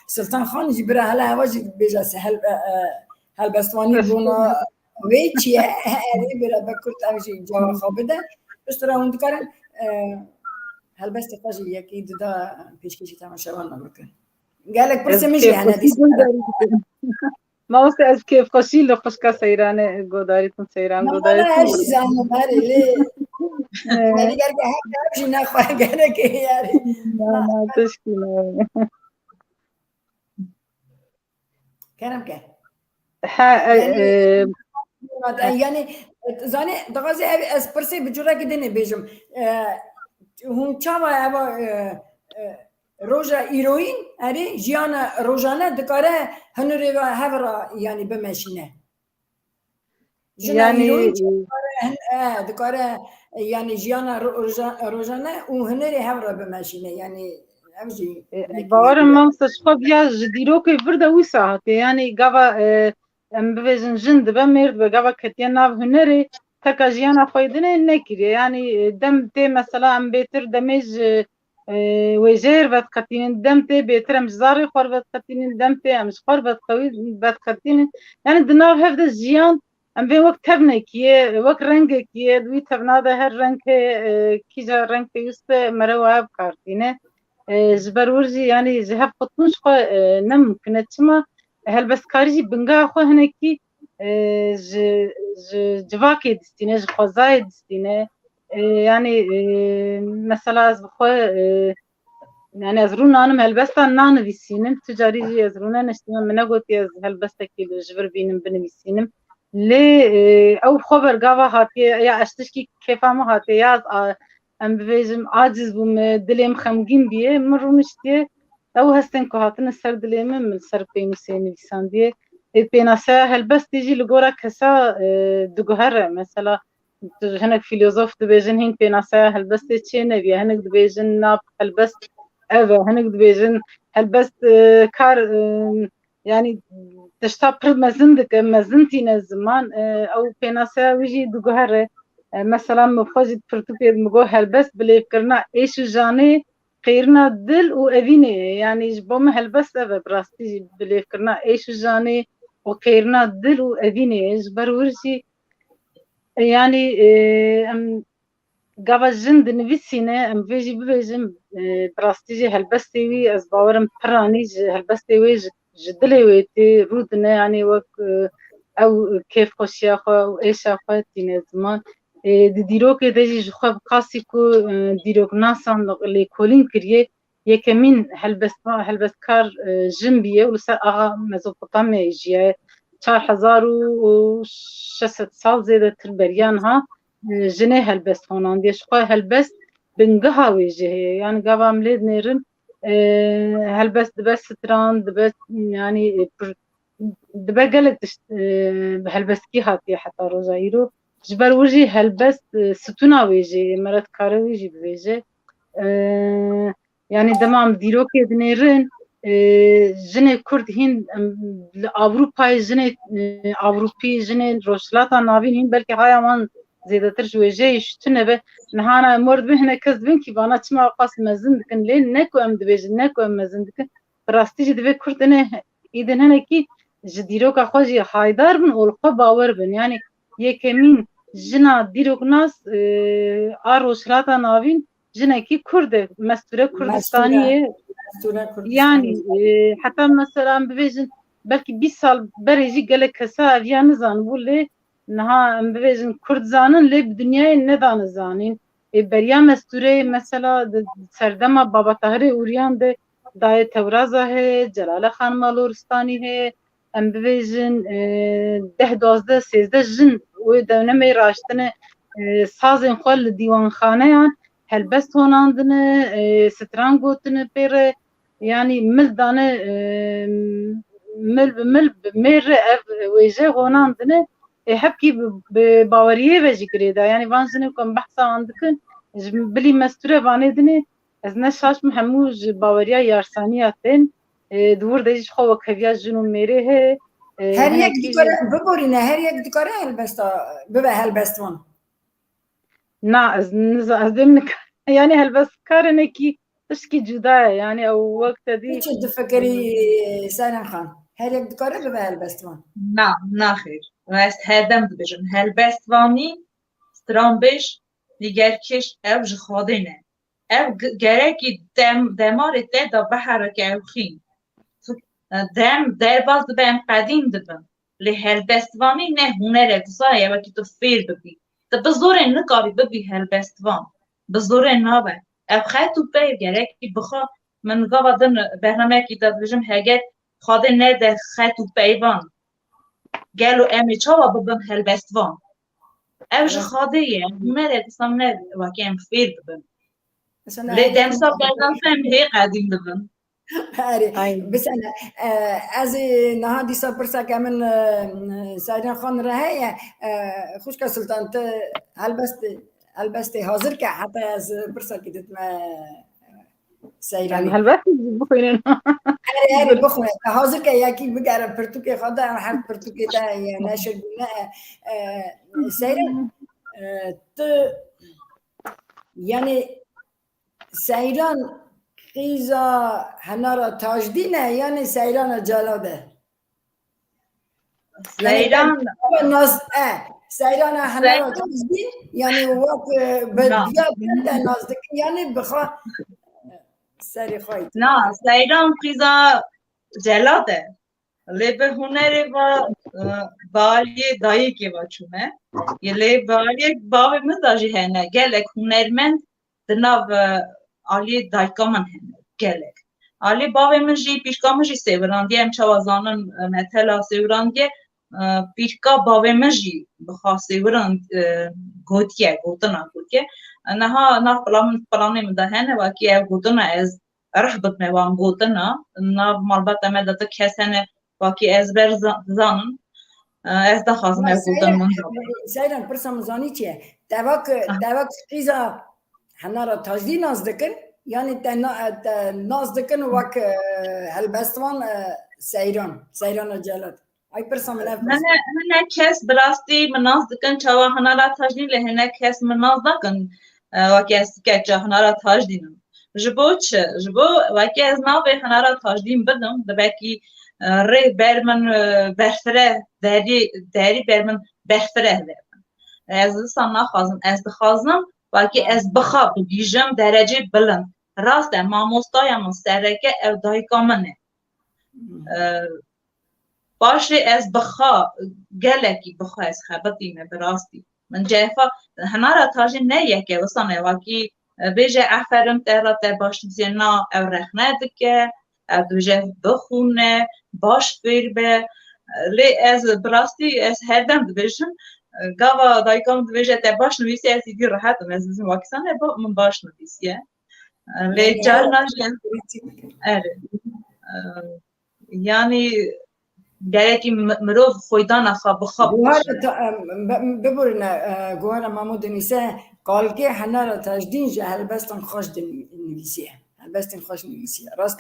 سلطان خان جبرا هلا هواجي بيجا سهل هالبستواني بونا ويتشي هاري برا بكرت أمشي جوا خابده بس ترى هون دكارن هالبست قاجي أكيد دا بيشكي تماشى وانا بكن قالك برسمجي أنا دي ما وست از كيف قشيل خوشكا سيرانه گوداریتون سيران گوداریتون هر چیز انا باري ليه يعني قال لك هكذا امشي ناخذ قال لك يعني ما تشكيله كلام كان يعني زاني دغازي اسبرسي بجورا كدني بيجم هم چاوا روجا ایروین اری جیان روزانه دکاره هنری و هفرا یعنی بمشینه یعنی دکاره یعنی جیان روزانه و هنری هفرا بمشینه یعنی همچی باورم من سشخوا بیا جدیرو که برده وی ساعته یعنی گاوا ام بویژن جند بمرد و گاوا کتیان ناو هنری تکا جیانا فایدنه نکریه یعنی دم تی مثلا ام بیتر دمیج وجير بتقتين دمتي بيترم جزاري خور بتقتين دمتي مش خور بتقتين يعني دناو هفدا الجيان ام بين وقت تبني كي وقت رنگ كي دوي تبنا ده هر رنگ كي جا رنگ يوسف مرواب كارتينه جبرورجي يعني جهب قطنش خو نمكن تما هل بس كارجي بنگا خو هنكي جواكي دستينه جخوزاي دستينه يعني مثلا از بخو يعني از رو نانم هلبستا نان ویسینم تجاری جی از رو نشتم منو گوتی از هلبستا کی جبر بینم بنویسینم لی او خبر گاوا هاتی یا اشتشکی کفامو هاتی یا ام بویجم عاجز بوم دلیم خمگین بیه من رو نشتیه او هستن که هاتن سر دلیم من سر پینوسی نویسان دیه پیناسه هلبستی جی لگورا کسا دگوهر مثلا هناك فيلسوف دبيجن هين بيناسا هلبست تشي نبي هناك دبيجن ناب هلبست ايفا هناك دبيجن هلبست كار يعني تشتابر مزندك مزنتي الزمان او بيناسا ويجي دغهر مثلا مفوجد برتوبي مغو هلبست بلي فكرنا ايش جاني قیرنا دل و اوینه یعنی جبام هلبست او براستی بلیف کرنا ایش جانی و قیرنا دل و اوینه جبر ورجی yani em gava jin dinivîsîne em vê jî bibêjim birastî jî helbestê wî ez bawerim piranî ji helbestê wê ji dilê wê tê rûdine yanî wek ew kêfxweşiya xwe û êşa xwe tîne ziman di dîrokê de jî ji xwe bi qasî ku dîroknasan lêkolîn kiriye yekemîn helbestkar jin bîye û li ser axa Mezopotamyayê jiye 4600 sal zêdetir beriyan ha jinê helbest honandiye ji xwe helbest bingeha wê jî heye yani gava em lê dinêrin helbest dibe stran dibe yani dibe gelek helbestkî hatiye heta roja îro ji ber wir jî helbest stûna wê jî meretkare wî jî bibêje yani dema em dîrokê dinêrin jinê Kurd hîn li Avrupayê jinê Avrupî jinê rojhilata navîn hîn belkî haya wan zêdetir ji wê jeyê şûtine be nihana em were dibin hinek kes dibin kî bana çima qas mezin dikin lê ne ku em dibêjin ne ku em mezin dikin bi rastî jî divê Kurd êdin hinekî ji dîroka xwe jî haydar bin û li xwe bawer bin yani yekemîn jina dîroknas a rojhilata navîn jinekî Kurd e Mesture Kurdistanî ye yani heta mesela em bibêjin belkî 20 sal berê jî gelek kesa eviya nizanibû lê niha em bibêjin Kurd zanin lê bi dunyayê nedanî zanîn beriya Mestureyê mesela serdema Baba Tahirê Ûriyan de dayê Tewraza heye Celale Xanima Loristanî heye em bibêjin 10-12-13 jin wê dewnemê raştine sazên xwe li dîwanxaneyan helbest honandine stran gotine pêre yani mil dane mil bi mil bi mêre ev wêje honandine hepkî bi baweriyê ve jî girêda yani van jinê ku em behsa wan dikin ji bilî Mesture vanê dinê ez ne şaşm hemû ji baweriya yarsaniya tên di wir de jî xwe wek heviya jin û mêrê heye her yek dikare biborîne her yek dikare helbesta bibe helbest wan na ez dêm nik yani helbestkarinekî tişkî cuda ye yani ew wek te dî çi difikirî Seyran Xan her yek dikare bibe helbest wan Na, naxêr. Ez herdem dibêjim helbestvanî stranbêj dîgerkêş ew ji Xwedê ne. Ew gerekî demarê te da biherike ew xîn. Dem derbas dibe em qedîm dibin. Lê helbestvanî ne hunerek zayê wekî tu fêr bibî. Tu bi zorê nikarî bibî helbestvan. Bi zorê nabe. Ew xet û pey gerekî bixwe min gava din bernameyekî de dibêjim heger Xwedê nede xet û peyvan. Gelo em ê çawa bibin helbestvan. Ew ji Xwedê ye hunerek sam ne wekî em fêr bibin. Lê demsa berdansa em hê qedîm dibin. بسنه از نها دیسا پرسا که من سایران خان را هیا خوشکا سلطان ته البسته حاضر که حتی از پرسا که دیت ما سایرانی helbest bixwînin هری بخونه حاضر که یکی بگره پرتوکه خدا هر پرتوکه ده یا نشد نه سایران تو یعنی سایران قیزا هنارا تاجدینه یعنی سیران جلاده سیران هنارا تاجدین یعنی وقت بدیات کنده نازدکن یعنی بخوا سری خواهید نه سیران قیزا جلاده لی به هنری و بالی دایی که بچونه لی بالی باوی مزاجی هنه گلک هنرمند دناو آلی دایکا من هنه گلک آلی باوی من جی پیشکا من جی سیوراندی هم چوازانن متلا سیوراندی پیشکا باوی من جی بخوا سیوراند گوتیه گوتنا گوتیه نه پلانی من ده هنه واکی او گوتنا از رحبت میوان گوتنا نه مالبت امه ده کس هنه واکی از بر زانن از ده خواستم او گوتن من سیران پرسا مزانی چیه دواک قیزا هنارا تاجدی ناز دکن یعنی ناز دکن وک هلبستوان سیران جلد ای پرسا من کس براستی من ناز دکن چاوا هنارا تاجدی لهنه کس من ناز دکن وکی از که چا هنارا تاجدینم جبو چه جبو وکی از ناو هنارا تاجدیم بدم دبکی ری برمن برفره داری برمن برفره از سنا خازم از خازم وکی از بخاب بیجم درجه بلند راست ماموستای مسترکه او دایکا منه باشه از بخا گلکی بخا از خبتیمه براستی من جایفا هنارا تاجی نه یکی وستانه وکی بیجه افرم تهرا تر باش زینا او رخنه دکه او دوجه بخونه باش بیر به لی از براستی از هردم دبیشم گاوا دایکام دوجه تر باش نویسی از ایدی راحتم از این واکسانه با من باش نویسیه لی جار ناجیم یعنی گرکی مروف خویدان اخواب بخواب ببرن گوهر مامو دنیسه قال که هنه را تجدین جه هلبستان خوش نویسیه هلبستان خوش نویسیه راست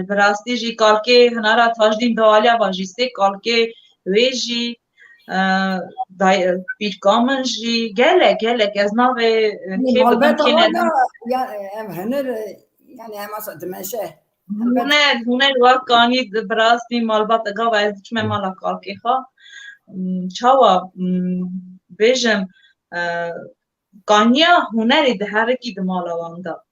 براستی جی قال که هنه را تجدین دوالیا واجیسته قال که ویجی بیرکامن جی گلک از ناو که بدن کنه هنه یعنی همه سا دمشه هنر واقعی براستی مالبات گاو از چه مالا کار که خوا چاوا بیشم کانیا هنری ده هر کی ده مالا واندا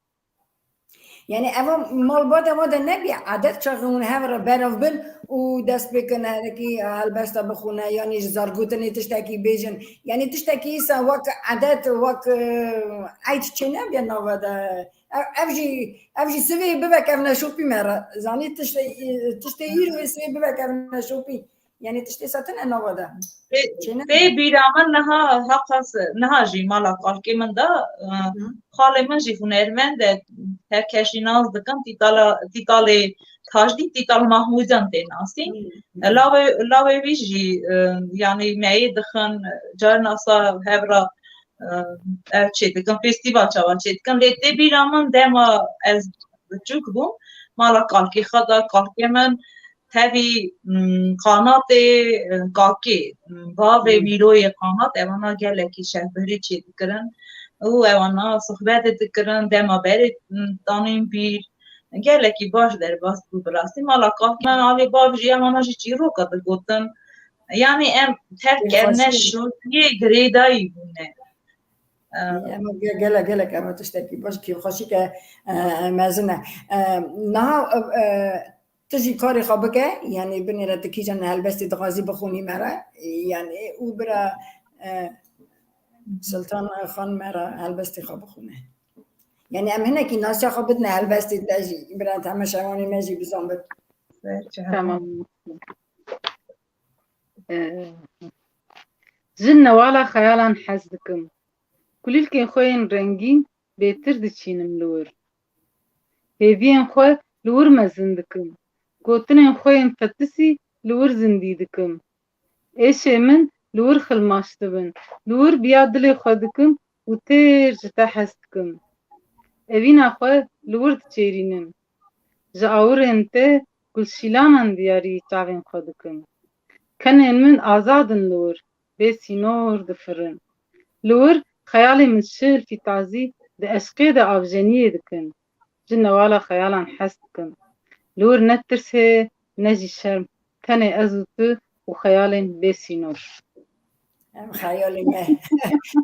یعنی اما مالبات اما ده نبی عادت چاقون هم را براف بن و دست بکنه هر کی هلبستا بخونه یعنی زارگوتنی تشتکی بیشن یعنی تشتکی سا وق عادت وق عید چه نبی نواده افجی سوی ببک افنا شوپی مرا زانی تشتی ایرو سوی ببک افنا شوپی یعنی تشتی ساتن نواده به بیرامن نها حقاس نها جی مالا قال که من دا خاله من جی هنرمند هر کشی ناز دکم تیتال تاجدی تیتال محمودان تیناسی لاوه ویجی یعنی می دخن جار ناسا هبرا چه دکم فستیوال چاوا چه دکم لیتی بیرامن دما از چوک بوم مالا قال که خدا قال که من تبی قانات کاکی با ویروی قانات اوانا گلکی شهری چی دکرن او اوانا صحبت دکرن دما بری دانیم بیر گلکی باش در باست بود براستی مالا کاکی من آلی بابجی اوانا چی رو کده گوتن یعنی ام ترک نشد یه گریدایی بونه اما گلک اما تشتکی باش که خوشی که مزنه نه تجی کاری خوابه که یعنی بنیره تکیجن هلبستی دغازی بخونی مرا یعنی او برا سلطان خان مرا هلبستی خواب بخونه یعنی امینه که ناسیا خوابت نه هلبستی تجی برا تماشاوانی مجی بزن بد تمام جن والا خیالان حز دکم کلیل که خوین رنگین بهتر دچینم لور هیوین خو لور مزن دکم گوتنین خوین فتسی لور زندی دکم ایشه من لور خلماشته بن لور بیا دل خود دکم و تیر جتا حس دکم اوینا خو لور دچیرینم جاور انته گل شیلانان دیاری چاوین خود دکم کنین من آزادن لور بیسی نور دفرن لور خیالی من شل فی تازی ده عشقی ده آبجنیه دکن جن والا خیالان حس دکم لور نترسه نجی شرم تنه ازوتو و خیالین بیسی نور خیالی نه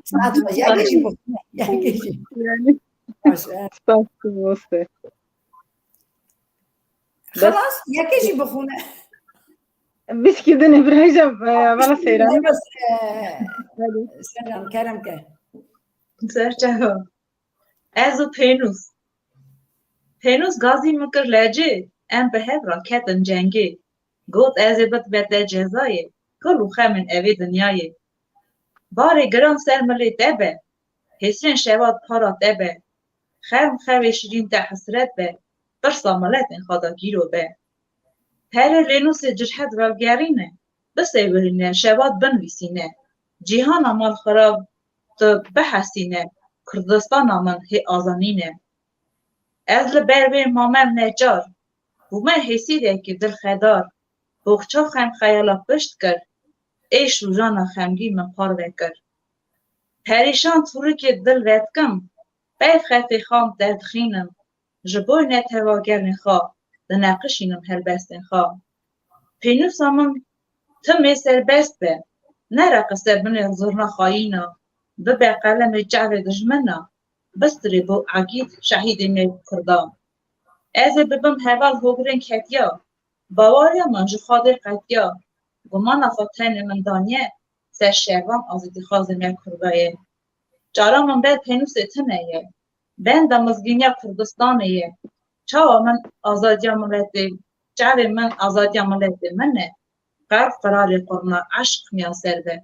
ساعت ما یکیشی بخونه یکیشی ستاس بوسته خلاص یکیشی بخونه بس كده نبرهجة ولا سيران بس سلام کرم که سرچه ازو پینوس گازی مکر لجه ام به هفرا کتن جنگی گوت ازبت بده جزایه کلو خمن اوی دنیایه باری گران سرملی دبه حسین شواد پارا دبه خم خوی شیرین تا حسرت به برسا ملتن خدا گیرو به هر لینوس جرحت والگرینه بسه ورینه شواد بنویسینه جیهان مال خراب تو بحثینه کردستان من هی آزانینه از لبر مامم نجار بومن حسیده که دل خدار بوخچا خم خیالا پشت کرد ایش رو جانا خمگی من پار وکر پریشان طوری که دل ویدکم بیف خطی خام دردخینم جبوی نتوا گرن خواه دنقشینم هلبستن خواه پینوس همون تمی سربست به نرقصه بنی زرنا خواهینا ببه قلم جعب دجمنا بستری بو عقید شهید می کردام از ببم هوال هوگرین کتیا باوریا من جو خاطر قطیا گمان افاتن من دانیه سر شروام آزادی خواز می کردایه جارا من بر پینوس تمیه بند مزگینیا کردستانیه چاوا من آزادیا ملتی جعب من آزادیا ملتی منه قرار قرار قرنا عشق میاسر به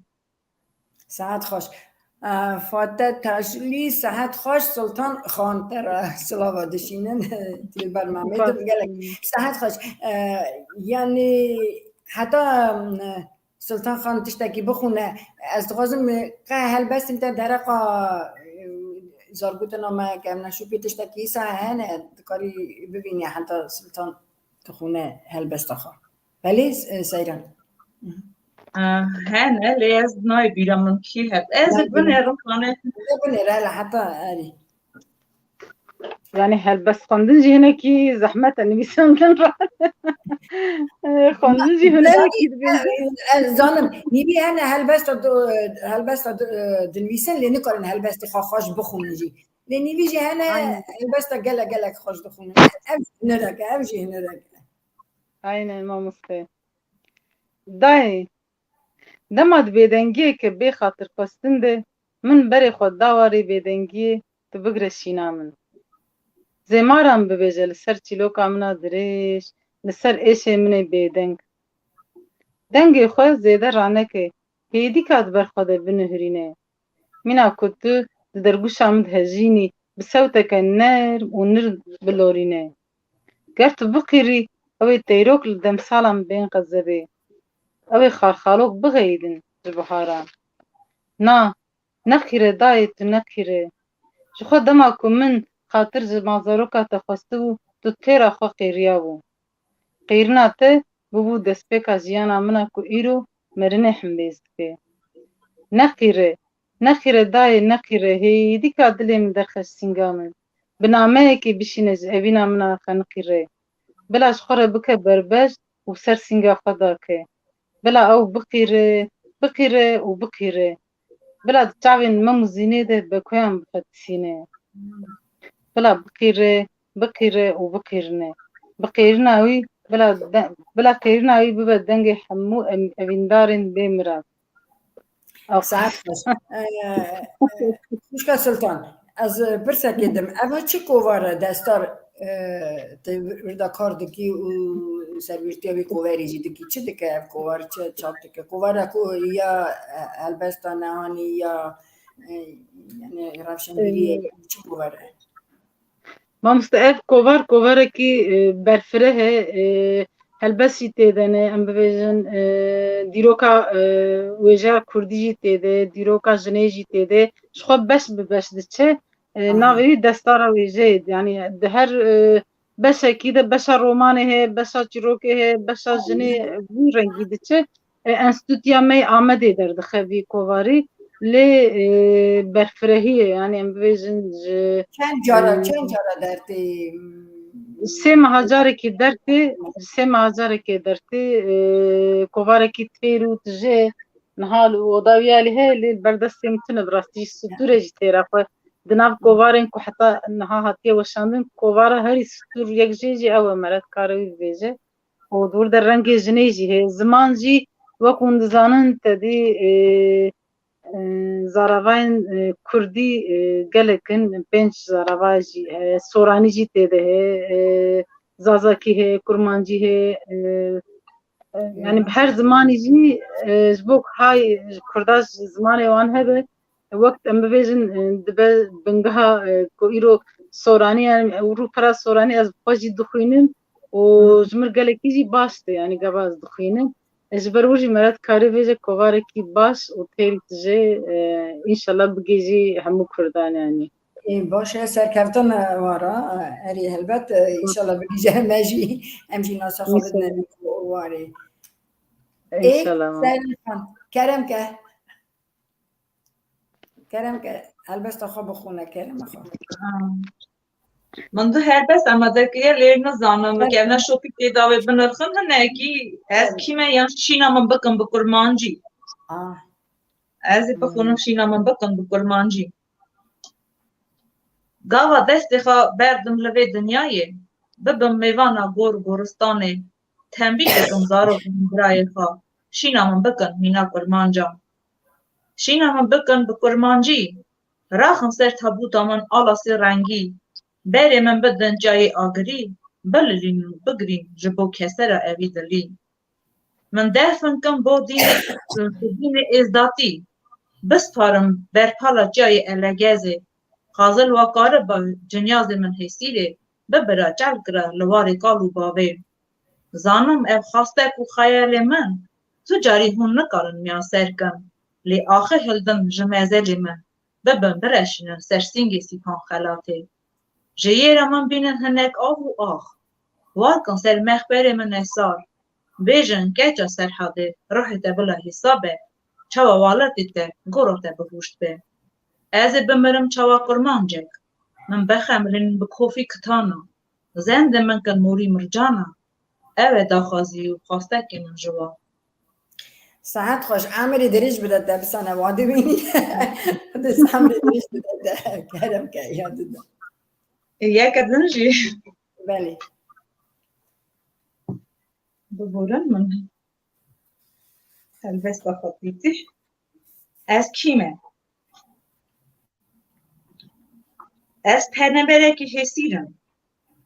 ساعت خوش فاتح تشلی ساعت خوش سلطان خان تر سلاوا دشینن توی برنامه دم گلک ساعت خوش یعنی حتی سلطان خان تشتکی بخونه از دقازم که هل بس انت درقا زارگوت نامه که امنا شوپی تشتکی ساعت کاری ببینی حتی سلطان تخونه هل بس تخوا ولی سیران هنه لیز نای بیرامون کی هست از بنه رو خانه بني لا حتى هذه يعني هلبس خندنجي هنا كي زحمة نبيسان كان خندنجي هنا كي زانم نبي أنا هلبست دنويسن لأن كارن هلبست خاش بخونجي لأن بيجي هنا هلبست جلا خاش بخون نرجع أمشي نرجع aynen mamuste. Dayı, demad bêdengiyê ke bê xatirxwestin de min berê xwe dawarê bêdengiyê tu bigire şîna min. Zêmaran bibêje li ser çîloka min a dirêj, li ser êşê min ê bêdeng. Dengê xwe zêde raneke, hêdîka di ber xwe de binihirîne. Mîna ku tu di dergûşa min dihejînî, bi sewteke nerm û nirm bilorîne. Ger tu biqîrî, ew ê teyrok li demsalan bên qezebê. Ew ê xarxalok bixeyidin ji biharan. Na, nexîre dayê tu nexîre. Ji xwe dema ku min xatir ji mazaroka te xwestibû, tu têra xwe qêriyabû. Qêrina te bibû destpêka jiyana min a ku îro merinê himbêz dike. Nexîre dayê nexîre hêdîka dilê min derxest sînga min. Bi nameyekê bişîne ji evîna min a xeniqîrê. Bila ji xwe re bike berbej û ser sînga xwe dake. Bila ew biqîre û biqîre. Bila di çavên mem û zînê de bekoyan bixetîsîne. Bila biqîre û biqîrine. Bi qêrina wî bila qêrina wî bibe dengê hemû evîndarên bê mirav. ساعت خوشka سلطان از پرسه کدم اما چی کوواره دستار وردا کار دکی و سرویرتی وی کووری جی دکی چی دکه کووار چه چاپ دکه کوواره کو یا البستا نهانی یا یعنی روشنگری چی کوواره Mamoste ev kovarekî berfireh e helbesî têdene em bibêjin dîroka wêjeya Kurdî jî têde dîroka jinê jî têde ji xwe beş bi beş diçe navê wî destara wêjeyê yani di her beşekî de beşa romanê heye beşa çîrokê heye beşa jinê wî rengî diçe enstitûya me Amedê derdixe vî kovarî lê berfirehî ye yani em bibêjin ji چند جارا درتی sê mehacarekê dertê kovarekî têr û tije nihal û odawiyalî heye lê berdestê min tune bi rastî stûrê jî têra xwe di nav kovarên ku heta niha hatiye weşandin kovara herî stûr yek jê jî ew e me dikare wî bibêje û di wir de rengê jinê jî heye ziman jî wek hûn dizanin tedî zaravayên Kurdî gelek in pênc zarava jî heye soranî jî têde heye zazakî heye kurmancî heye yani bi her zimanî jî ji bo hay Kurda zimanê wan hebe wekt em bibêjin dibe bingeha ku îro soranî yani rû pera soranî ez bi xwe jî dixwînim û ji mir gelekî jî baş te yani gava ez dixwînim ji ber wir jî me re dikarî vêje kovarekî baş û têrî tije înşallah bigêjî hemû Kurdan yani. باشه سرکفتان وارا اری هلبت انشالله بگیجه مجی همچی ناسا خوابت نمیکو واری İnşallah. کرم که البته خواب خونه کرم خواب من دو هر بس اما دکیه لیر نزانم که انا شوپی تداوی بنرخن هنه کی از کیمه یان شینا من بکن بکرمانجی از بخونم شینا من بکن بکرمانجی گاوا دستی خوا بردم لوی دنیای ببم میوانا گورستانه تنبیه دکم زارو برای خوا شینا من بکن مینا کرمانجا شینا من بکن بکرمانجی راخم سر تابوتا من آلاسی رنگی بری من بدن جای آگری بلرین بگرین جبو کسر اوی دلی من دفن کم با دین ازداتی بسپارم برپالا جای الگزه خازل وکاره با جنیاز من حسیره ببرا چل کرا لواری کالو باوه زانم اف خواسته کو خیال من تو جاری هون نکارن میان سرکن لی آخه هلدن جمازلی من ببن برشنن سرسینگی سیپان خلاته جیره من بینن هنک آه و آخ وارکن سر مخبر من احسار بیجن گچا سرحاده روح تبلا حسابه چوا والتی ته گروه تبهوشت به از بمرم چوا قرمانجک من بخمرین بکوفی کتانا زند من کن موری مرجانا اوه داخازی و خواسته که من جوا ساعت خوش عمری دریج بده ده بسانه واده بینی دست عمری دریج بده ده کرم که یاد ده یک دنجی بله ببورن من هلبس بخطیتی از کیمه از پرنبره که حسیرم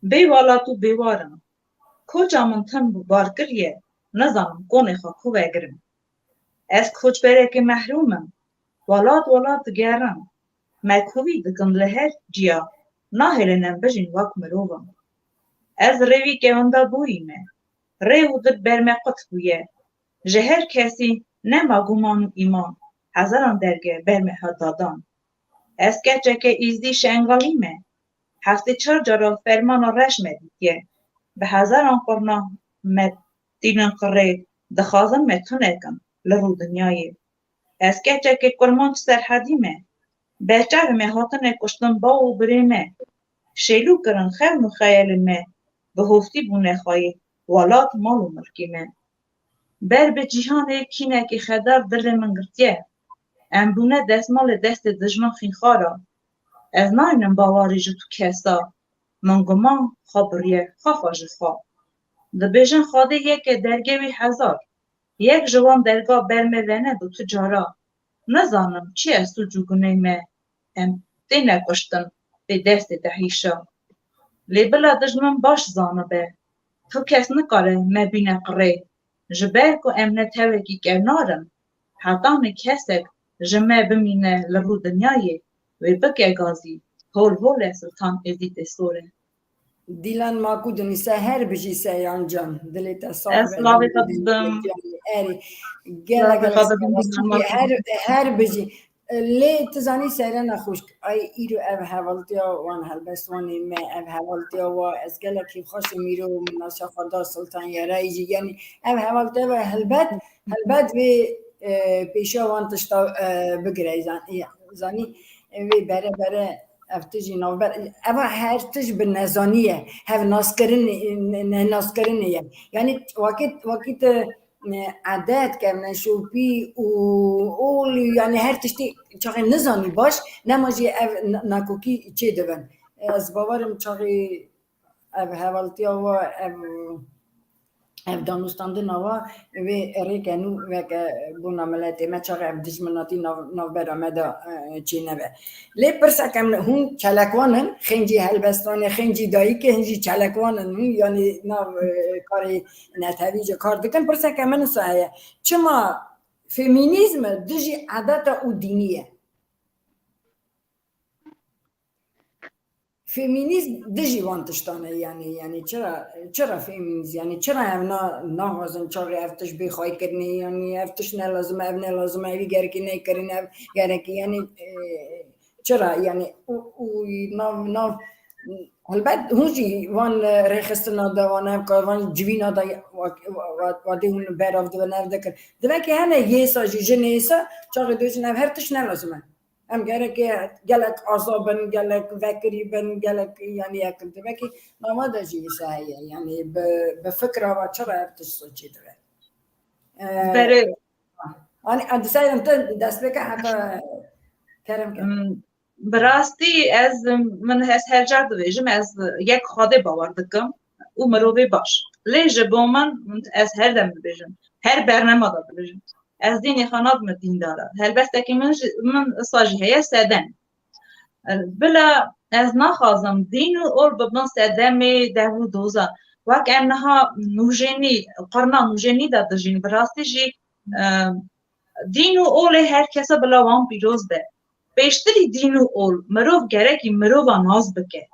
بیوالا تو بیوارم کجا من تن بار کریه نزانم کنه خوا کو بگرم از کج بره که محرومم ولاد گرم مکوی دکم لهر جیا ناهلنم بجین وک مروم از روی که وندا بویمه ریو دد برمه قطبویه جهر کسی نما گمان ایمان هزاران درگه برمه دادان از کچه که ایزدی شنگالیمه هفته 4 جارا فرمان رشمه دیگه به هزاران قرنا مدینن قره دخوازم متونه کن لرو دنیای از کچه که کرمانچ سرحدیمه بهچه مه هاتن کشتن با و بریمه شیلو کرن خیل و خیال مه به هفتی بونه خواهی والات مال و ملکیمه بر به جیهان کینه که خدر دل من گرتیه ام بونه دستمال دست دجمن خیخارا از ناینم باواری جو تو کسا من گمان خبریه خواج خواه ده بیجن خواده یک درگه وی هزار یک جوان درگاه برمه ونه دو تجارا نزانم چی از تو جوگونه مه ام دی نکشتن به دست دهیشا لی بلا دجمن باش زانه به تو کس نکاره مبینه قره جبه کو ام نتوکی گرنارم حتان کسک جمع بمینه لرو دنیای و بکه گازی هول سلطان ازید سوره دیلان ماکو دنیسه هر بجی سیان جان دلیت صاحب اسلاوی تبدم اری گله هر بجی لی تزانی سیران نخوش ای ایرو او حوالتیا وان هلبستوانی ما او حوالتیا و از گله کی خوش میرو مناسا خدا سلطان یا رایجی یعنی او حوالتیا و هلبت و پیشا وان تشتا بگره زانی وی بره افتجی نوبر اما هر تج بالنزانية هذا ناسكرنية يعني وقت عادات كمان شوبي وقول يعني هر تشتي شغل نزاني باش نماجي ناكوكي چه دبن از باورم شغل هوالتيا و اف دانستاندن نوا و ریکنو و بونا ملتی ما چاقه اف دجمناتی نو برا مدا چی نبه لی پرسا کم هون چلکوانن خنجی هلبستان خنجی دایی که هنجی چلکوانن یعنی نو کاری نتویج کار دکن پرسا کم نسایه چما فمینیزم دجی عادت او دینیه فيمينيزم دجي وانتشتانه يعني چرا فيمينيزم يعني چرا همنا ناغازن چاقي افتش بخواهي کرنه يعني افتش نلازمه اف نلازمه اوی گرکی نی کرنه اف گرکی يعني چرا يعني ناف البته هونجي وان رخصتنا دا وان جوینا دا وادي هون براف دا ناف دکر دلکه هنه یسا جنیسا چاقي دوش ناف هرتش نلازمه ام قالك عصابا قالك ذاكري بن قالك يعني ياكل دمكي ما ده شيء سهل يعني بفكره وشرع بتشتغل كده بره انا سايلم دست بك حتى كرم كم براستی از من هر جا دویجم از یک خاده باور دکم و مروی باش لیج با من از هر دم دویجم هر برنامه دا دویجم از دینی خانات مدین داره هر بس که من ساجی هیا سدن بلا از نخوازم دین و اول ببن سدن می دهو دوزا وک امنها نوجینی قرنا نوجینی دا دجین براستی جی دین و اول هر کسا بلا وان پیروز ده بیشتری دین و اول مروف گرکی مروف ناز بکه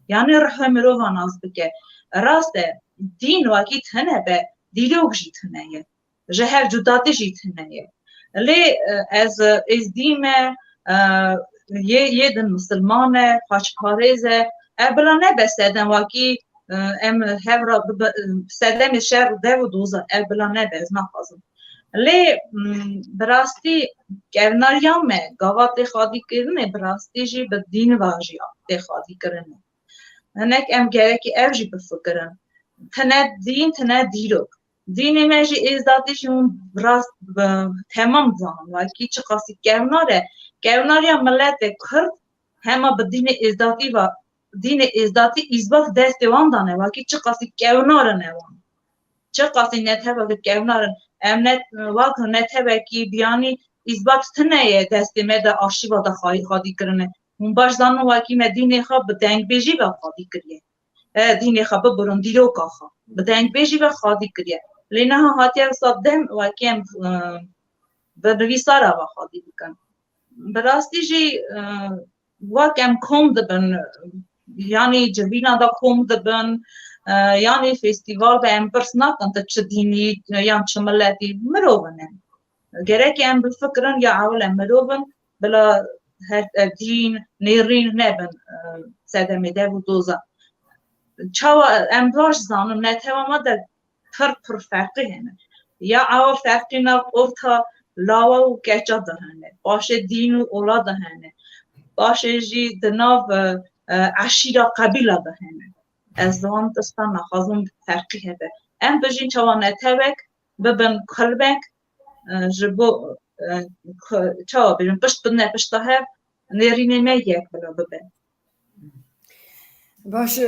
یعنی رح مروف ناز بکه راسته دین واکی تنه به دیلوگ جی تنه یه جهر جداتی جی تنه یه لی از دین یه دن مسلمانه خاچپارزه بلا نه بسیدن واکی ام هفرا سدم شهر ده و دوزه بلا نه بز نخوازم لی براستی گرناریان me gavat xadi kirine براستی جی به دین واجی ته خادی کرنه هنک ام گرکی اف جی بفکرن تنه دین تنه دیرو دین مجی ازدادی شون براست تمام زان و کی چه قاسی گرناریا ملت کرد همه به دین ازدادی و دین ازدادی ازباف دست وان دانه و کی چه قاسی گرنارن وان چه قاسی نته و گرنارن امنت واقع نته کی بیانی ازبات تنه دستی مده آرشیو دا خادی کرنه اون باش دانو واقعی مدینه خواب به دنگ بیجی و خادی کریه دینه خواب برون دیرو کاخا به دنگ بیجی و خادی کریه لینه ها هاتی او صدم واقعی هم به نویسارا و خادی بکن براستی جی واقعی هم کم دبن یعنی جوینا دا کم دبن یعنی فستیوال به ام پرسناکن تا چه دینی یا چه ملتی مروونه گرکی ام بفکرن یا اول مروون بلا هر دین نیرین نبن سدمی ده و دوزا چاو ام باش زانم نتوا ما در پر فرقی هنه یا اول فرقی ناف ارتا لاوا و کچا دهنه باشه دین و اولا دهنه باشه جی دناف عشیرا قبیلا دهنه از دوام دستان نخوازم فرقی هده ام بجین چاوا نتوک ببن کلبک جبو چاوا بجین پشت بدنه پشت هف نرینه نه یک بلا ببن باش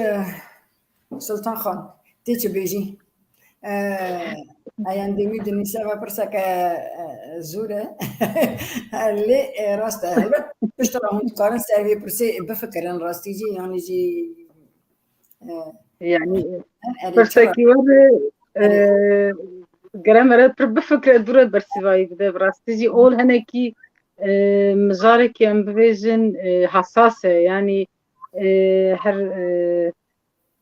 سلطان خان تی چه بیجی ایان دیمی دنیسه و پرسک زوره لی راسته البته پشت را هم کارن سروی پرسی بفکرن راستی جی یعنی جی يعني برسكي جرامر بفكر دورة برسيفاي بده براستيجي أول هناكي مجارك يم بفيجن حساسة يعني هر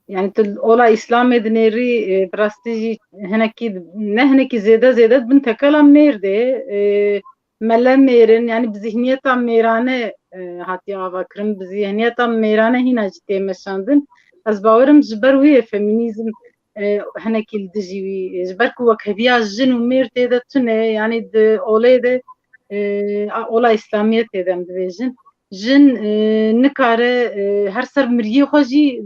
يعني أولا إسلام دنيري براستيجي هناكي نهناكي زيادة بنت كلام ميرده ملا ميرن يعني بذهنية ميرانة هاتي آفاكرم بذهنية ميرانة هنا جتي مشاندن از باورم جبر وی فمینیزم هناکی الدجوی جبر کو وکهبیا جن و میر تیده تنه یعنی د اوله اولا اسلامیت تیده مدویجن جن نکاره هر سر مریه خوشی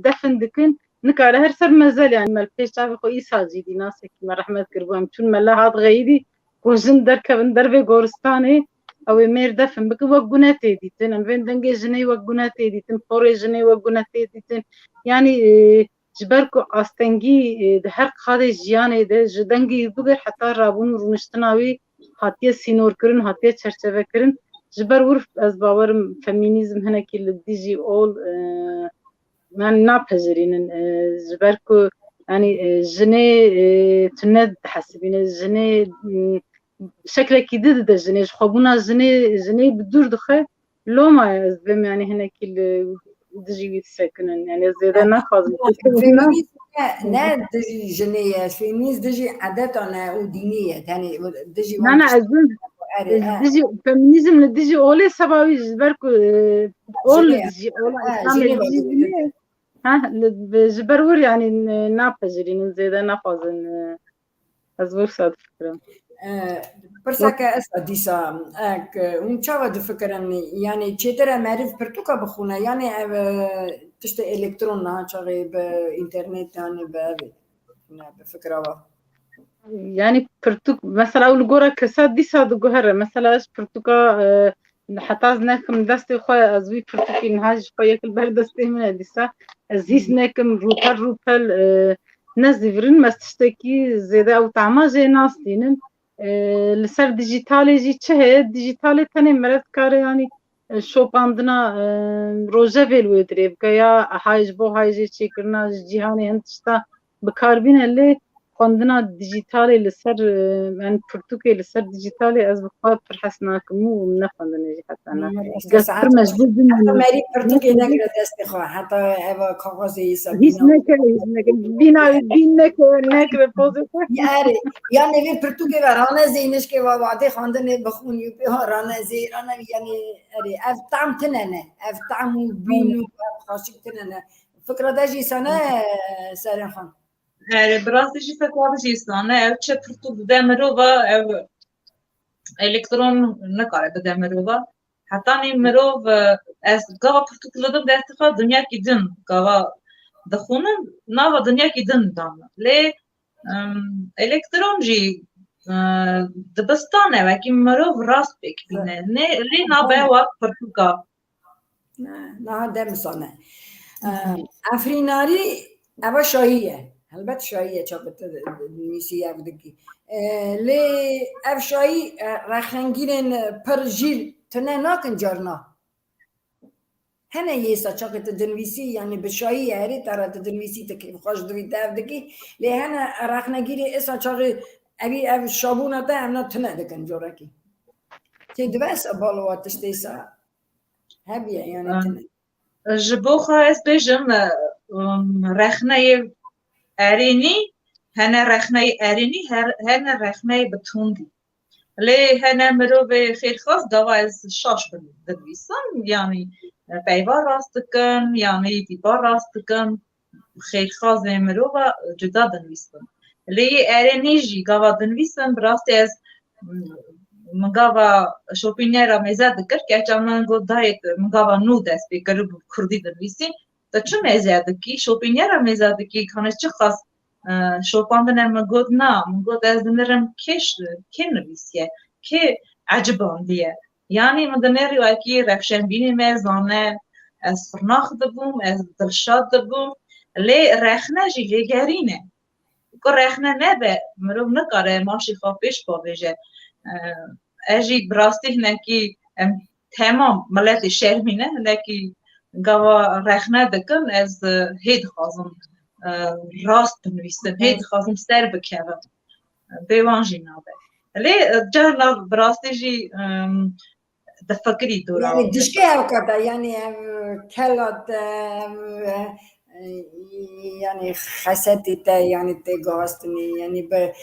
دفن دکن نکاره هر سر مزل يعني مال پیش تعرف خو ایسا جدی ناسه کی مرحمت کربوام چون ملا هات غیدی کو جن درکبن دربه گورستانه او مير دفن بك وقنات ديتن ام فين دنجي جني وقنات ديتن فوري جني وقنات ديتن يعني جبركو استنجي ده هر خادي جيانه ده جدنجي بغير حتى رابون رونشتناوي هاتيه سينور كرن هاتيه چرچوه كرن جبر ورف از باورم فمينيزم هنا كي لديجي اول من نابجرين جبركو يعني جني تند حسبين جني شكله كده ده جنيش خبونا جني بدور دخل لو ما يزدم يعني هنا كل دجيبي تسكنن يعني زيادة نخاز فيمينيز لا دجي جنية فيمينيز دجي عاداتنا ودينية يعني دجي أنا أظن دجي فيمينيزم لدجي أولي سباوي جبركو أول دجي أول إسلام دجي ها جبرور يعني نابجرين زيادة نخازن از وی صد فکرم پرسا که اسا دیسا اون چاوا دو فکرن یعنی چطور معرف پرتوکا بخونه یعنی تشت الکترون نه چاقی به اینترنت یعنی به فکرها يعني برتوك مثلا أول جورا كساد دي ساد جوهرة مثلا إيش برتوكا حتى ناكم دستي خويا أزوي برتوكي نهاج خويا كل بهر دستي من ديسا أزيس ناكم روبل ناس ديفرين ما تشتكي زيادة أو طعمة جي ناس دينن لسر ديجيتالي جي تشهد ديجيتالي تاني مرات كار يعني شو باندنا روجا فيلو يدري بكيا هايج بو هايجي تشيكرنا جيهاني هنتشتا بكاربين اللي خواندنا دیجیتالی لسر من پرتوکی لسر دیجیتالی از بخواه پر حسناکم و من خواندنی حتی نه گستر مجبور بیم حتی مری پرتوکی نگره دست خواه حتی ایوا کاغذ ایسا هیچ نکره بین نکره پوزه یعنی وی پرتوکی و رانه زینش که وعده خواندن بخونی و پیها رانه زی رانه یعنی اف طعم تننه اف طعم و بین و خاشق تننه فکر داجی سنه سرین خان براستش فکر جیستانه ev çe pırtuk demirova ev elektron ne kare be demirova hatta ni mirov ez gava pırtukladım destixo dünya ki din gava dixunin nava dünya ki din dan le elektron jî dibistane vekî mirov rast pêk bîne ne lê nabe wak pırtuka نه دمسانه افریناری اوا شاهیه البته شایی چاپت نیسی افدگی لی اف شایی رخنگیرن پر جیل تنه ناکن جارنا هنه یسا چاقت دنویسی یعنی به شایی هری تارا دنویسی تکی خوش دوید افدگی لی هنه رخنگیری اسا چاقی اوی اف شابونه ده امنا تنه دکن جارا کی تی دوست بالواتش دیسا هبیه یعنی تنه جبو خواهست بجم رخنه ارینی هنه رخنه ارینی هنه رخنه بتوندی لی هنه مرو به خیر خواست گوه از شاش بدویسم یعنی پیوار راست کن یعنی دیبار راست کن خیر خواست مرو و جدا دنویسم لی ارینی جی گوه دنویسم براستی از مگاوا شوپینیرا مزد کرد که اچانان گو دایت مگاوا نو دست بکر کردی دنویسی تا چه مزد کی شوپینیرا مزد کی کنه چه خاص شوپاندن مگود نه مگود از دنرم که نویسیه که عجبان دیه یعنی مدنری وکی رفشن بینی مزانه از فرناخ دبوم از دلشاد دبوم لی رخنه جی لگرینه که رخنه نبه مروب نکاره ماشی خواه پیش با بیجه اجی براستی نکی تمام ملت شهر مینه نکی گوا رخنه دکن از هید خواستم راست بنویسم هید خواستم سر بکرم بیوانجی نابه لی جهلا براستی جی دفکری دورا یعنی دشکه او کده یعنی کلات یعنی خاصیتی تا یعنی تگاستنی یعنی به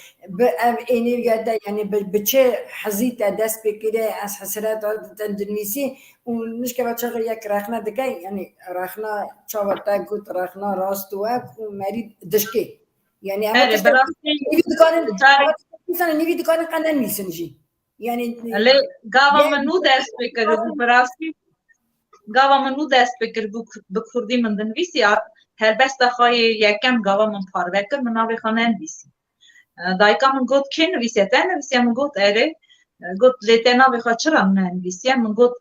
انرژی تا یعنی به چه حزیت دست بگیره از حسرت دنیسی اون نشکه بچه یک رخنه دیگه یعنی رخنه چاورتا گوت رخنه راست و مرید دشکه یعنی اما نیوی دکان قندن میسنجی یعنی گاوا منو دست بگیره براستی گاوا منو دست بگیره بکردی من دنویسی هر بست خواهی یکم گاوا من پاره کر من آوی خانه نویسی دایکا من گفت که نویسیه تا نویسیه من گفت اره گفت لیته ناوی خواه چرا من نویسیه من گفت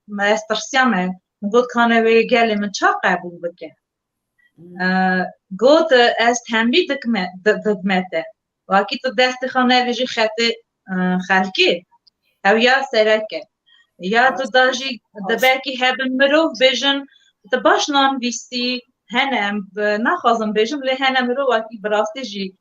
من استرسیامه من گفت کانه وی گلی من چا قبول بکه گفت از تنبی دکمته واکی تو دست خانه ویجی خط خلکی او یا سرکه یا تو داجی دبرکی هبن مروف بیجن دباش نانویسی هنم نخواستم بیشم لی هنم رو وقتی براستی جی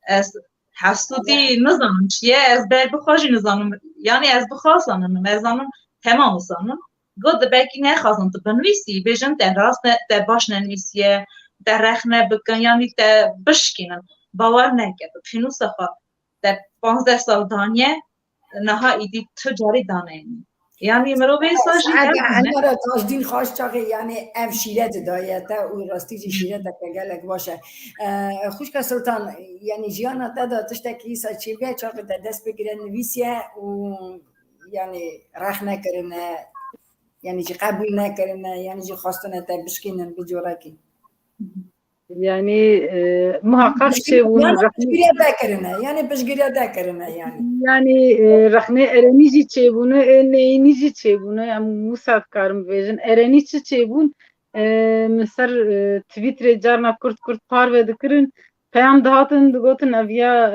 از حسودی نزانم چیه از بر بخواجی نزانم یعنی از بخواستم نزانم تمام سانم گفت بکی نخواستم تو بنویسی بیشم در راست در باش ننویسیه در رخنه بکن یعنی در بشکنم باور نکرد خینو سخوا در 15 سال دانیه نها ایدی تجاری دانه Yani مرۆڤەی ساژی انا را تاجدین خواهش چاقی یعنی اف شیرت دایته و راستی جی شیرت که گلک باشه خوشک سلطان یعنی جیانا دادا تشتکی سچی بیا چاقی دست بگیرن نویسیه و یعنی رخ نکرنه yani ki kabul ne kerine yani ki hastane te bişkinin bir joraki yani muhakkak şey bunu yani rahne bişgiriye de kerine yani bişgiriye de kerine yani rahne erenici şey bunu neyinici şey bunu yani musat karım vejin erenici şey bun misar Twitter'e carna kurt parve dikirin peyam dağıtın digotin avya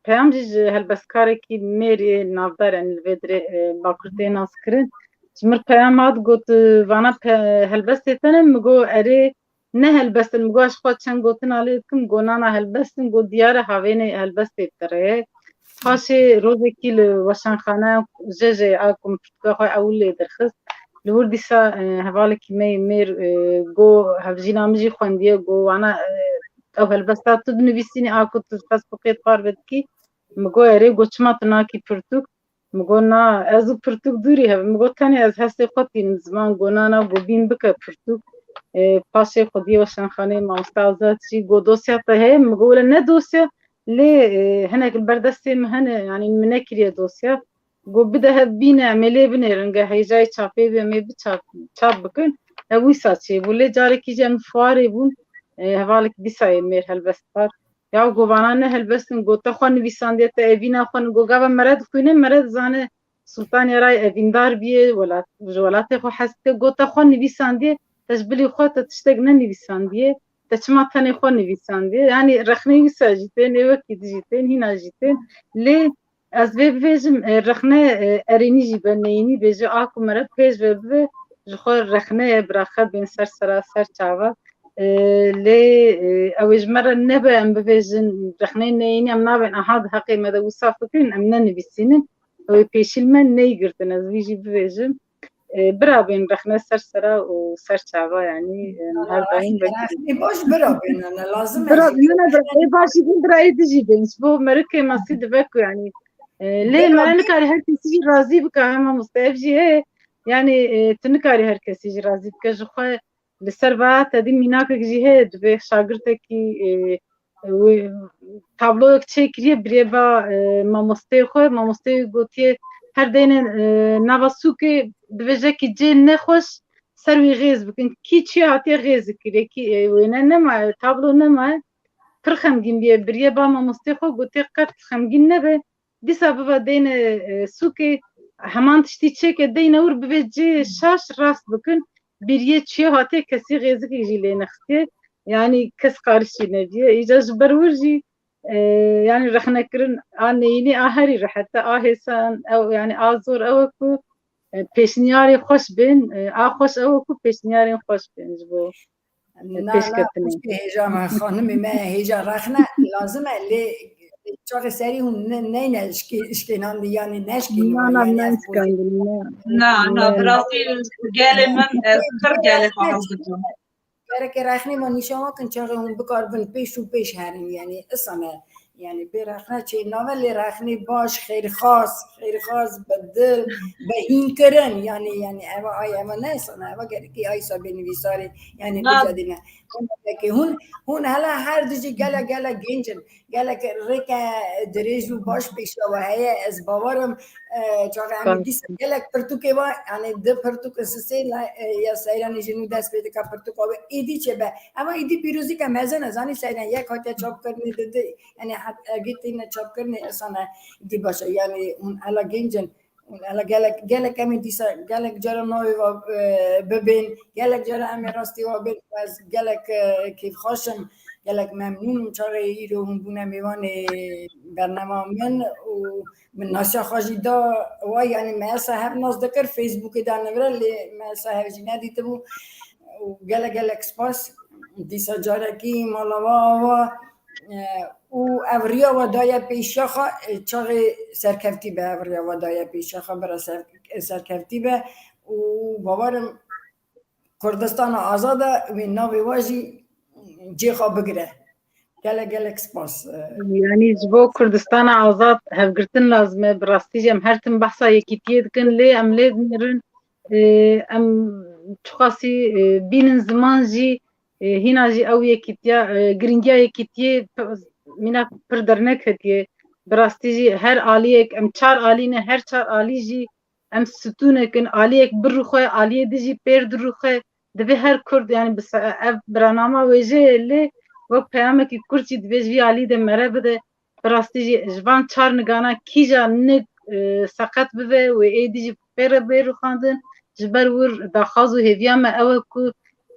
peyam cici helbeskare ki meri navdar yani vedre bakurte nas kirin Cimr peyamat got vana helbest etanem go ere ne helbestin go aşkwa çen gotin aletkim go nana helbestin go diyare havene helbest etere haşe rozekil vaşanxana jeje akum tutqa awle derxis lur disa havaleki mer go havjinamji xwendiye go vana ev helbesta tu nivîsînî akut tasbiqet parvedkî go ere go çima tunakî pirtuk مگونا از پرتوک دوری هم مگوتنی از هست خودین زمان گونانا گوبین بکه پرتوک پاشه خودی و شنخانه ما استازات چی گو دوسیا ته مگوله نه دوسیا لی هنک بردستی مهنه یعنی منکریه دوسیا گو بده بینه عملی بینه رنگه هیجای چاپی به می چاپ بکن اوی ساچی بوله جاری کی جن فواره بون حوالک بیسای میر هلبستار Ya govana ne helbestin gota xwan nivîsandiyete evîna xwan gogava mered xwîne mered zane Sultan Yaray evîndar biye welat ji welatê xwe hez dike gota xwan nivîsandiye te ji bilî xwe te tiştek nenivîsandiye te çima tenê xwe nivîsandiye yani rexnê wisa jî tên ê wekî dijî tên hîna jî tên lê ez vê bibêjim rexne erênî jî be neyînî bêje a ku mere pêş ve bibe ji xwe rexneyê biraxe bên ser sera ser çava لي اوج مرة نبى ام بفيجن رخنين نيني ام نابن احد حقي مدى وصافكين ام نني بسينن او بيشل من نيجرتن از بيجي بفيجن برابين رخنا سرسرا وسر شعبا يعني هر باين بلكي باش برابين انا لازم برابين انا باش يكون براي تجي بين بو مركي ما سيد بكو يعني ليه ما انا كاري هر كسي راضي بك هم مستعجي هي يعني تنكاري هر كسي راضي بك جو لسر تدی مینا که جیه دو شاگرد کی تابلو چکریه بری با ماموسته گویی هر دین نواسو که دوجه کی جن نخوش سروی غیز بکن کی چی هاتی غیز کره کی و نه نما تابلو نما ترخم گیم بیه بری با ماموسته خو گویی قط خمگین نبه دی سبب دین سوکه همان تشتی چک دین اور بوجه شاش راست بکن biriye çiğ hate kesi gezik ijile nexti yani kes karşı ne diye icaz berurji yani rahnekirin anneyini ahari rahatta ahesan ev yani azor ev ku peşniyari hoş bin hoş ev ku peşniyari hoş bin bu peşketini hejama hanım me heja rahna lazım li çok seri hun ne işkenan yani ne işkenan yani نه برازیل گله من کر گله خواهد برای که رخنه ما نشان کن چرا هم بکار بن پیش هریم یعنی اصلا یعنی به رخنه چه ناولی رخنه باش خیر خاص بدل به این کرن یعنی اما نه اصلا اما که ایسا بنویساری یعنی بجادینه که هون هلا هر دیجی گله گنجن گله که ریک دریجو باش پیشا و هی از باورم چاقه همی دیست گله پرتوکه و یعنی ده پرتوک سسی یا سیرانی جنو دست بیده که پرتوک و ایدی چه به اما ایدی پیروزی که مزن از آنی سیران یک هاتی چاپ کرنی ده یعنی اگه تینه چاپ کرنی اصلا ایدی باشه یعنی اون هلا گنجن الا گلک کمی دیسا گلک جرا نوی و ببین گلک جرا امی راستی و بین از گلک کیف خوشم گلک ممنون چاره ایرو هم بونه میوان برنامه من و من ناسیا خوشی دا و یعنی من صاحب ناز دکر فیسبوک دا نوره لی من صاحب جی ندیده بو و گلک سپاس دیسا جارا کی مالاوا و اوریا و دای پیشخا چاقی سرکفتی به اوریا و دای پیشخا برای سرکفتی به و باورم کردستان آزاده و ناوی واجی جیخا بگره gelek spas. Yani جبو كردستان آزاد هفگرتن لازمه براستی جم هر تن بحثا یکیتیه دکن لی ام لی نرن ام تخاصی بینن زمان جی هینا جی او یکیتیا گرینگیا یکیتیه مینا پر درنک هتیه براستی جی هر آلیک ام چار آلینه هر چار آلی جی ام ستونه کن آلیک بروخه آلیه دیجی پیر دروخه دبی هر کرد yani ev برنامه ویژه لی وەک پەیامێکی کورتی دەبێت وی عالی دە مەرە بدە بەڕاستیژی ژبان چار نگانە کیژە نگ سەقەت ببێ و ئێدیژی پێرە بێر و خواندن ji ber wir daxwaz û hêviya me ew e ku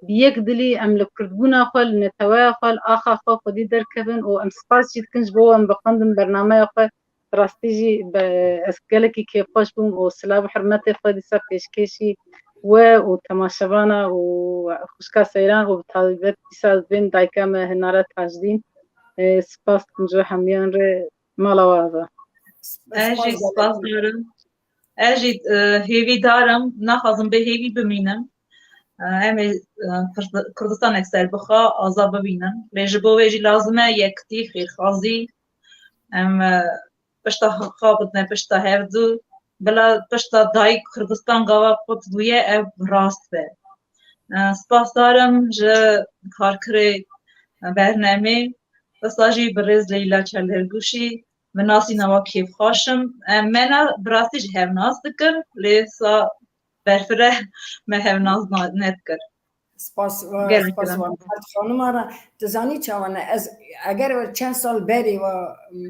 bi yek dilî em li kurdbûna xwe li neteweya xwe li axa xwe xwedî derkevin û em spas jî dikin ji bo em bixwendin bernameya xwe rastî jî ez gelekî kêfxweş bûm û silav û hirmetê xwe dîsa pêşkêşî we û temaşevana û xwişka seyran û bi taybet dîsa bên dayika me hinare tajdîn spas dikim ji hemûyan re mala we ava. Ez jî spas dikim. Ez jî hêvî darim, naxwazim bê hêvî bimînim. Em ê Kurdistanek serbixa azad bibînin. Lê ji bo wê jî lazim e yektî, xêrxwazî, em pişta xwe bidine pişta hevdû, bila pişta dayîk Kurdistan gava xwe bûye ev rast be. Spas darim ji karkirê bernamê, wisa jî bi rêz Leyla Çelerbûşî bi nasîna we kêfxweşim. Me bi rastî jî hevnaz dikin, lê sa berfire me hevnaz nedikir. Spas خانم را تزانی چاونه از اگر چند سال بری و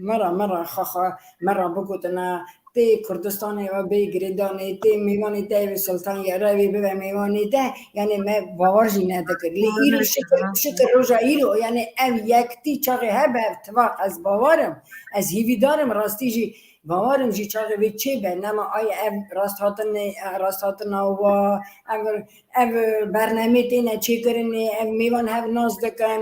مرا خخا مرا بگوتنا تی کردستانی و بی گریدانی تی میوانی تی سلطان یاروی به میوانی تی یعنی من باورجی ندکر لی ایرو شکر روزا ایرو یعنی ام یکتی چاقی هبه اتفاق از باورم از هیوی دارم راستی جی باورم جی چاقی وی چی به نما آی ام راست هاتن و ام برنامه تینه چی کرنی ام میوان هف ناز دکن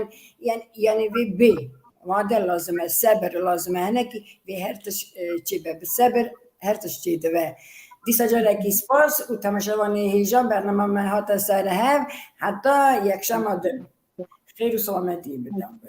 یعنی وی بی وعده لازمه صبر لازمه هنکی وی هرتش چی به صبر هرتش چی دوه دیسا جاره کی سپاس و تماشاوانی هیجان برنامه من هاتا سر هف حتی یک شما خیر و سلامتی بدم.